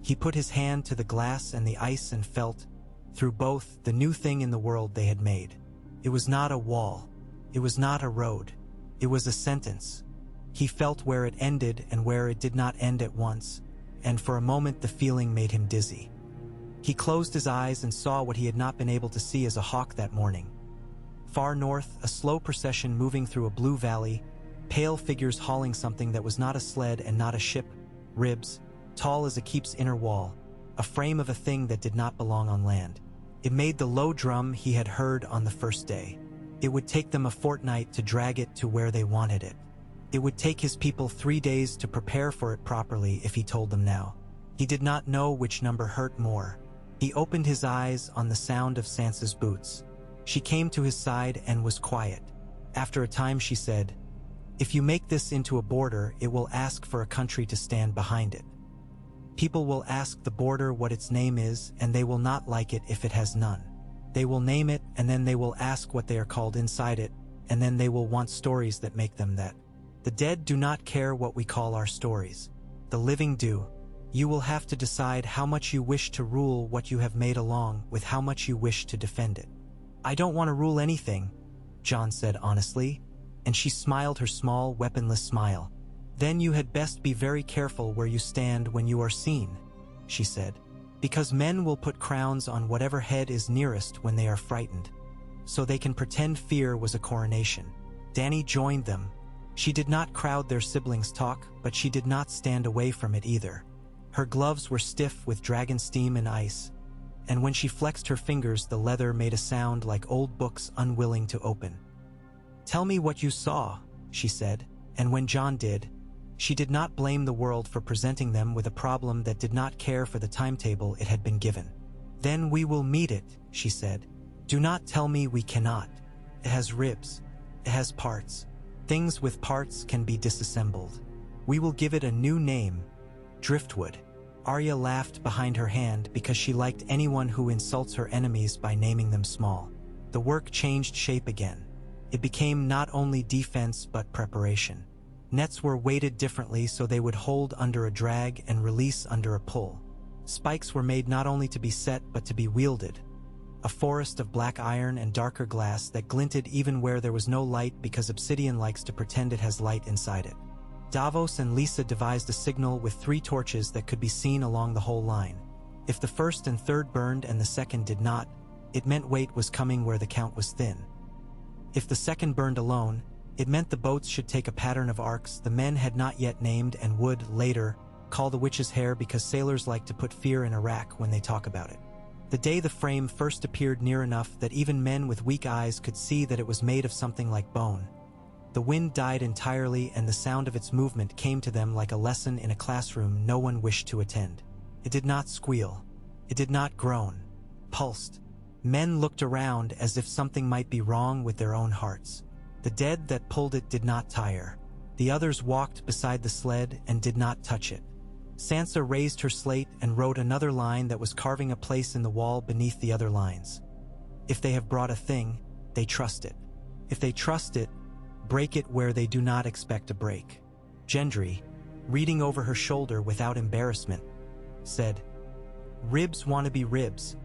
He put his hand to the glass and the ice and felt, through both, the new thing in the world they had made. It was not a wall. It was not a road. It was a sentence. He felt where it ended and where it did not end at once, and for a moment the feeling made him dizzy. He closed his eyes and saw what he had not been able to see as a hawk that morning. Far north, a slow procession moving through a blue valley, pale figures hauling something that was not a sled and not a ship, ribs, tall as a keep's inner wall, a frame of a thing that did not belong on land. It made the low drum he had heard on the first day. It would take them a fortnight to drag it to where they wanted it. It would take his people 3 days to prepare for it properly if he told them now. He did not know which number hurt more. He opened his eyes on the sound of Sansa's boots. She came to his side and was quiet. After a time she said, "If you make this into a border, it will ask for a country to stand behind it. People will ask the border what its name is, and they will not like it if it has none. They will name it, and then they will ask what they are called inside it, and then they will want stories that make them that. The dead do not care what we call our stories. The living do. You will have to decide how much you wish to rule what you have made along with how much you wish to defend it." "I don't want to rule anything," Jon said honestly, and she smiled her small, weaponless smile. "Then you had best be very careful where you stand when you are seen," she said, "because men will put crowns on whatever head is nearest when they are frightened, so they can pretend fear was a coronation." Dany joined them. She did not crowd their siblings' talk, but she did not stand away from it either. Her gloves were stiff with dragon steam and ice, and when she flexed her fingers the leather made a sound like old books unwilling to open. "Tell me what you saw," she said, and when Jon did, she did not blame the world for presenting them with a problem that did not care for the timetable it had been given. "Then we will meet it," she said. "Do not tell me we cannot. It has ribs. It has parts. Things with parts can be disassembled. We will give it a new name. Driftwood." Arya laughed behind her hand because she liked anyone who insults her enemies by naming them small. The work changed shape again. It became not only defense but preparation. Nets were weighted differently so they would hold under a drag and release under a pull. Spikes were made not only to be set but to be wielded. A forest of black iron and darker glass that glinted even where there was no light because obsidian likes to pretend it has light inside it. Davos and Lisa devised a signal with 3 torches that could be seen along the whole line. If the first and third burned and the second did not, it meant weight was coming where the count was thin. If the second burned alone, it meant the boats should take a pattern of arcs the men had not yet named and would, later, call the witch's hair because sailors like to put fear in Iraq when they talk about it. The day the frame first appeared near enough that even men with weak eyes could see that it was made of something like bone, the wind died entirely and the sound of its movement came to them like a lesson in a classroom no one wished to attend. It did not squeal. It did not groan. Pulsed. Men looked around as if something might be wrong with their own hearts. The dead that pulled it did not tire. The others walked beside the sled and did not touch it. Sansa raised her slate and wrote another line that was carving a place in the wall beneath the other lines. If they have brought a thing, they trust it. If they trust it, break it where they do not expect a break. Gendry, reading over her shoulder without embarrassment, said, "Ribs want to be ribs.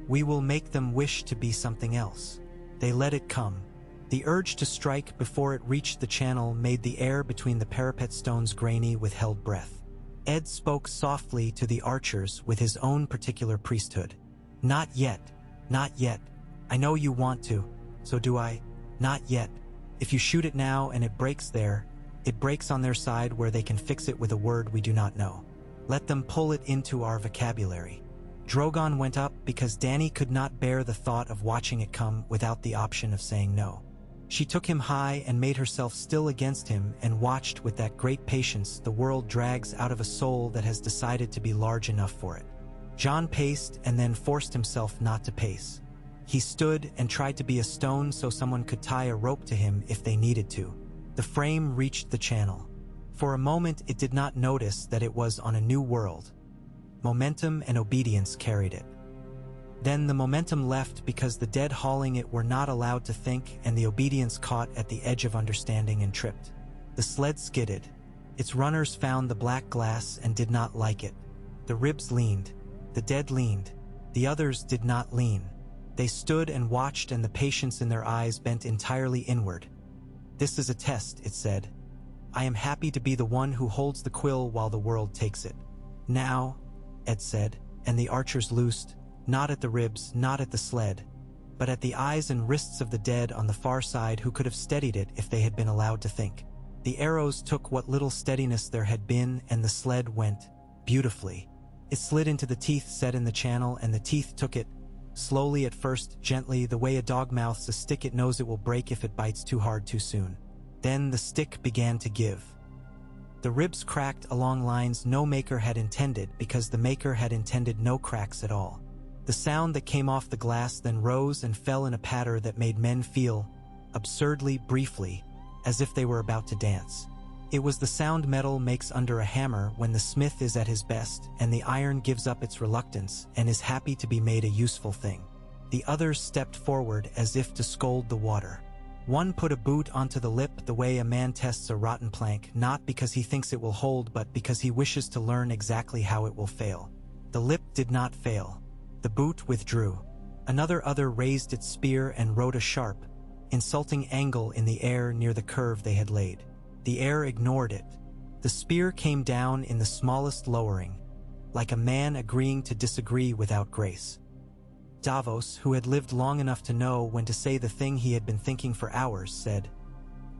We will make them wish to be something else." They let it come. The urge to strike before it reached the channel made the air between the parapet stones grainy with held breath. Ed spoke softly to the archers with his own particular priesthood. "Not yet. Not yet. I know you want to. So do I. Not yet. If you shoot it now and it breaks there, It breaks on their side where they can fix it with a word we do not know. Let them pull it into our vocabulary. Drogon went up because Dany could not bear the thought of watching it come without the option of saying no. She took him high and made herself still against him and watched with that great patience the world drags out of a soul that has decided to be large enough for it. Jon paced and then forced himself not to pace. He stood and tried to be a stone so someone could tie a rope to him if they needed to. The frame reached the channel. For a moment it did not notice that it was on a new world. Momentum and obedience carried it. Then the momentum left because the dead hauling it were not allowed to think, and the obedience caught at the edge of understanding and tripped. The sled skidded. Its runners found the black glass and did not like it. The ribs leaned. The dead leaned. The others did not lean. They stood and watched, and the patience in their eyes bent entirely inward. "This is a test," it said. "I am happy to be the one who holds the quill while the world takes it." "Now," Ed said, and the archers loosed. Not at the ribs, not at the sled, but at the eyes and wrists of the dead on the far side who could have steadied it if they had been allowed to think. The arrows took what little steadiness there had been, and the sled went beautifully. It slid into the teeth set in the channel, and the teeth took it, slowly at first, gently, the way a dog mouths a stick it knows it will break if it bites too hard too soon. Then the stick began to give. The ribs cracked along lines no maker had intended, because the maker had intended no cracks at all. The sound that came off the glass then rose and fell in a patter that made men feel, absurdly, briefly, as if they were about to dance. It was the sound metal makes under a hammer when the smith is at his best, and the iron gives up its reluctance and is happy to be made a useful thing. The others stepped forward as if to scold the water. One put a boot onto the lip the way a man tests a rotten plank, not because he thinks it will hold but because he wishes to learn exactly how it will fail. The lip did not fail. The boot withdrew. Another raised its spear and rode a sharp, insulting angle in the air near the curve they had laid. The air ignored it. The spear came down in the smallest lowering, like a man agreeing to disagree without grace. Davos, who had lived long enough to know when to say the thing he had been thinking for hours, said,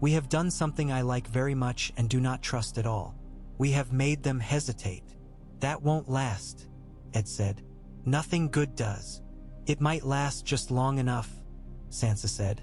"We have done something I like very much and do not trust at all. We have made them hesitate." "That won't last," Ed said. "Nothing good does." "It might last just long enough," Sansa said,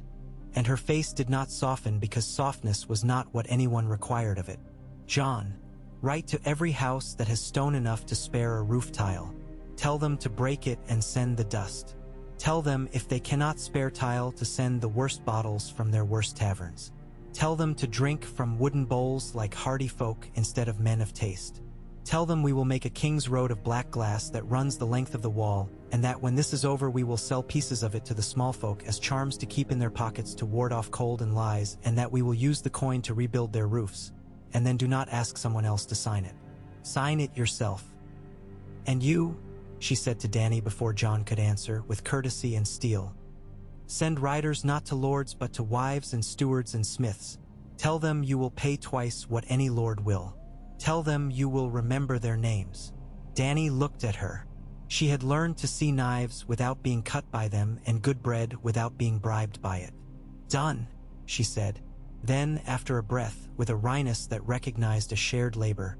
and her face did not soften because softness was not what anyone required of it. "Jon, write to every house that has stone enough to spare a roof tile. Tell them to break it and send the dust. Tell them if they cannot spare tile to send the worst bottles from their worst taverns. Tell them to drink from wooden bowls like hardy folk instead of men of taste. Tell them we will make a king's road of black glass that runs the length of the wall, and that when this is over we will sell pieces of it to the small folk as charms to keep in their pockets to ward off cold and lies, and that we will use the coin to rebuild their roofs. And then do not ask someone else to sign it. Sign it yourself. And you," she said to Dany before Jon could answer, with courtesy and steel, "send riders not to lords but to wives and stewards and smiths. Tell them you will pay twice what any lord will. Tell them you will remember their names." Dany looked at her. She had learned to see knives without being cut by them and good bread without being bribed by it. "Done," she said. Then, after a breath, with a wryness that recognized a shared labor,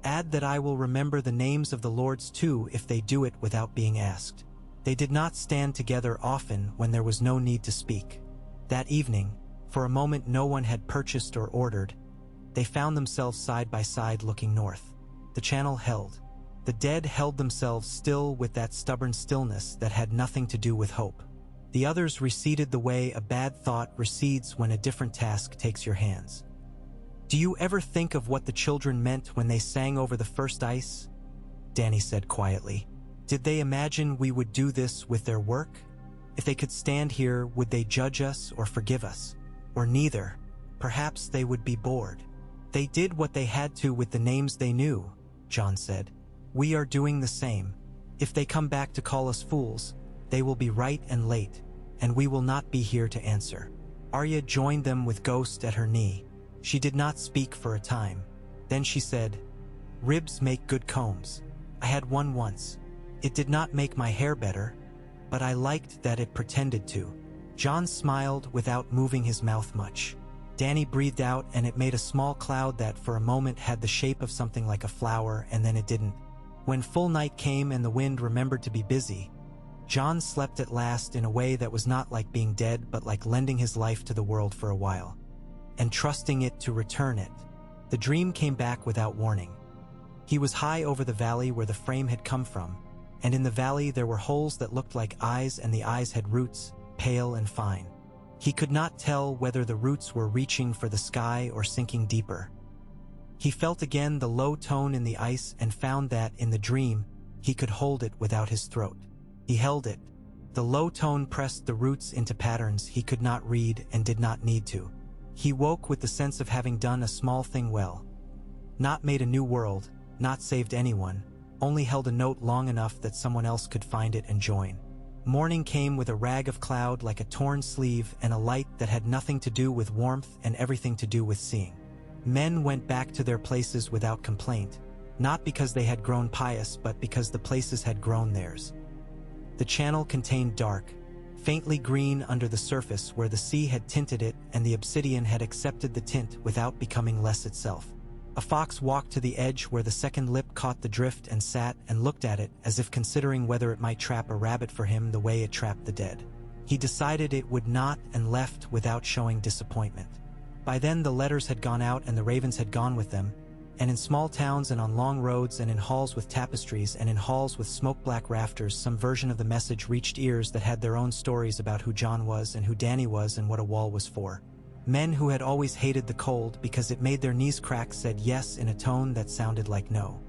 "Add that I will remember the names of the lords too if they do it without being asked." They did not stand together often when there was no need to speak. That evening, for a moment no one had purchased or ordered, they found themselves side by side looking north. The channel held. The dead held themselves still with that stubborn stillness that had nothing to do with hope. The others receded the way a bad thought recedes when a different task takes your hands. "Do you ever think of what the children meant when they sang over the first ice?" Dany said quietly. "Did they imagine we would do this with their work? If they could stand here, would they judge us or forgive us? Or neither? Perhaps they would be bored. They did what they had to with the names they knew," Jon said. "We are doing the same. If they come back to call us fools, they will be right and late, and we will not be here to answer." Arya joined them with Ghost at her knee. She did not speak for a time. Then she said, "Ribs make good combs. I had one once. It did not make my hair better, but I liked that it pretended to." Jon smiled without moving his mouth much. Danny breathed out, and it made a small cloud that for a moment had the shape of something like a flower, and then it didn't. When full night came and the wind remembered to be busy, John slept at last in a way that was not like being dead but like lending his life to the world for a while, and trusting it to return it. The dream came back without warning. He was high over the valley where the frame had come from, and in the valley there were holes that looked like eyes, and the eyes had roots, pale and fine. He could not tell whether the roots were reaching for the sky or sinking deeper. He felt again the low tone in the ice and found that, in the dream, he could hold it without his throat. He held it. The low tone pressed the roots into patterns he could not read and did not need to. He woke with the sense of having done a small thing well. Not made a new world, not saved anyone, only held a note long enough that someone else could find it and join. Morning came with a rag of cloud like a torn sleeve and a light that had nothing to do with warmth and everything to do with seeing. Men went back to their places without complaint, not because they had grown pious but because the places had grown theirs. The channel contained dark, faintly green under the surface where the sea had tinted it and the obsidian had accepted the tint without becoming less itself. A fox walked to the edge where the second lip caught the drift and sat and looked at it as if considering whether it might trap a rabbit for him the way it trapped the dead. He decided it would not and left without showing disappointment. By then the letters had gone out and the ravens had gone with them, and in small towns and on long roads and in halls with tapestries and in halls with smoke-black rafters some version of the message reached ears that had their own stories about who John was and who Danny was and what a wall was for. Men who had always hated the cold because it made their knees crack said yes in a tone that sounded like no.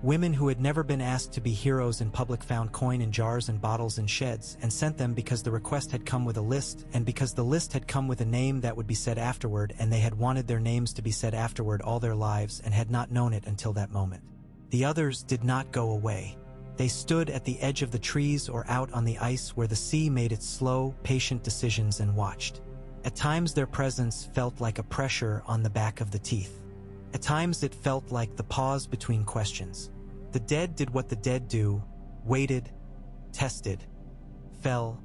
Women who had never been asked to be heroes in public found coin in jars and bottles in sheds and sent them because the request had come with a list and because the list had come with a name that would be said afterward, and they had wanted their names to be said afterward all their lives and had not known it until that moment. The others did not go away. They stood at the edge of the trees or out on the ice where the sea made its slow, patient decisions and watched. At times their presence felt like a pressure on the back of the teeth. At times it felt like the pause between questions. The dead did what the dead do, waited, tested, fell,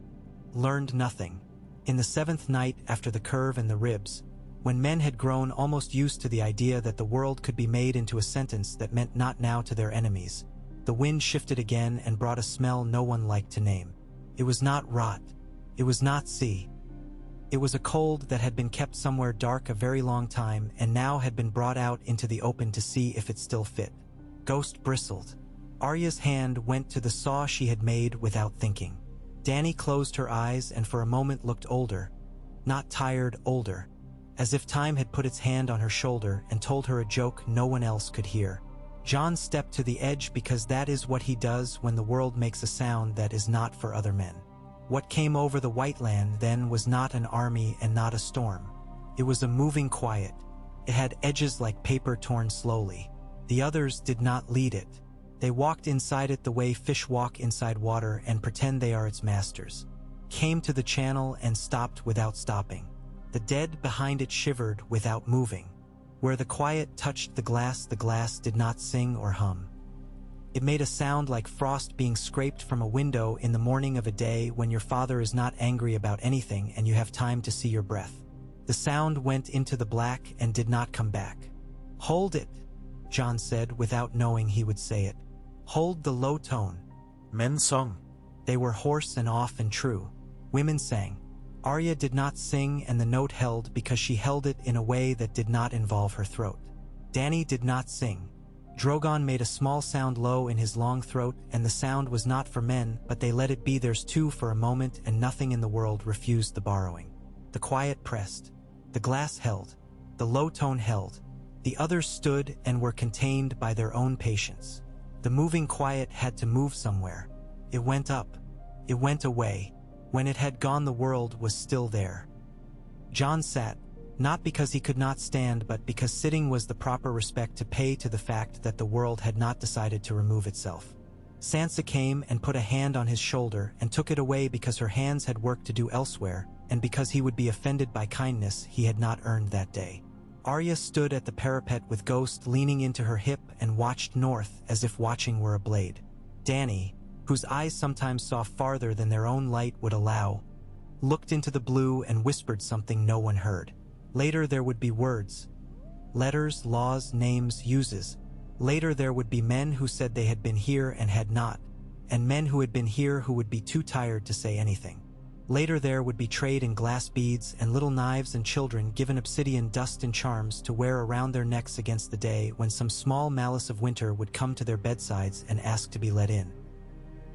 learned nothing. In the seventh night after the curve and the ribs, when men had grown almost used to the idea that the world could be made into a sentence that meant not now to their enemies, the wind shifted again and brought a smell no one liked to name. It was not rot. It was not sea. It was a cold that had been kept somewhere dark a very long time and now had been brought out into the open to see if it still fit. Ghost bristled. Arya's hand went to the saw she had made without thinking. Danny closed her eyes and for a moment looked older. Not tired, older. As if time had put its hand on her shoulder and told her a joke no one else could hear. John stepped to the edge because that is what he does when the world makes a sound that is not for other men. What came over the White Land then was not an army and not a storm. It was a moving quiet. It had edges like paper torn slowly. The others did not lead it. They walked inside it the way fish walk inside water and pretend they are its masters. Came to the channel and stopped without stopping. The dead behind it shivered without moving. Where the quiet touched the glass did not sing or hum. It made a sound like frost being scraped from a window in the morning of a day when your father is not angry about anything and you have time to see your breath. The sound went into the black and did not come back. "Hold it," John said without knowing he would say it. "Hold the low tone." Men sung. They were hoarse and off and true. Women sang. Arya did not sing and the note held because she held it in a way that did not involve her throat. Danny did not sing. Drogon made a small sound low in his long throat, and the sound was not for men, but they let it be theirs too for a moment, and nothing in the world refused the borrowing. The quiet pressed. The glass held. The low tone held. The others stood and were contained by their own patience. The moving quiet had to move somewhere. It went up. It went away. When it had gone, the world was still there. John sat. Not because he could not stand, but because sitting was the proper respect to pay to the fact that the world had not decided to remove itself. Sansa came and put a hand on his shoulder and took it away because her hands had work to do elsewhere, and because he would be offended by kindness he had not earned that day. Arya stood at the parapet with Ghost leaning into her hip and watched north as if watching were a blade. Danny, whose eyes sometimes saw farther than their own light would allow, looked into the blue and whispered something no one heard. Later there would be words, letters, laws, names, uses. Later there would be men who said they had been here and had not, and men who had been here who would be too tired to say anything. Later there would be trade in glass beads and little knives, and children given obsidian dust and charms to wear around their necks against the day when some small malice of winter would come to their bedsides and ask to be let in.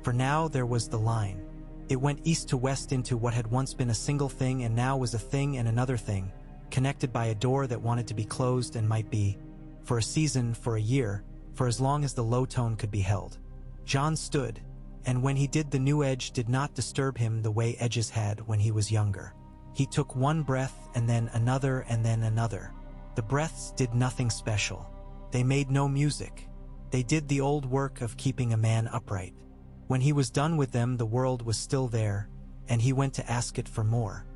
For now there was the line. It went east to west into what had once been a single thing and now was a thing and another thing, connected by a door that wanted to be closed and might be, for a season, for a year, for as long as the low tone could be held. Jon stood, and when he did, the new edge did not disturb him the way edges had when he was younger. He took one breath and then another and then another. The breaths did nothing special. They made no music. They did the old work of keeping a man upright. When he was done with them, the world was still there, and he went to ask it for more.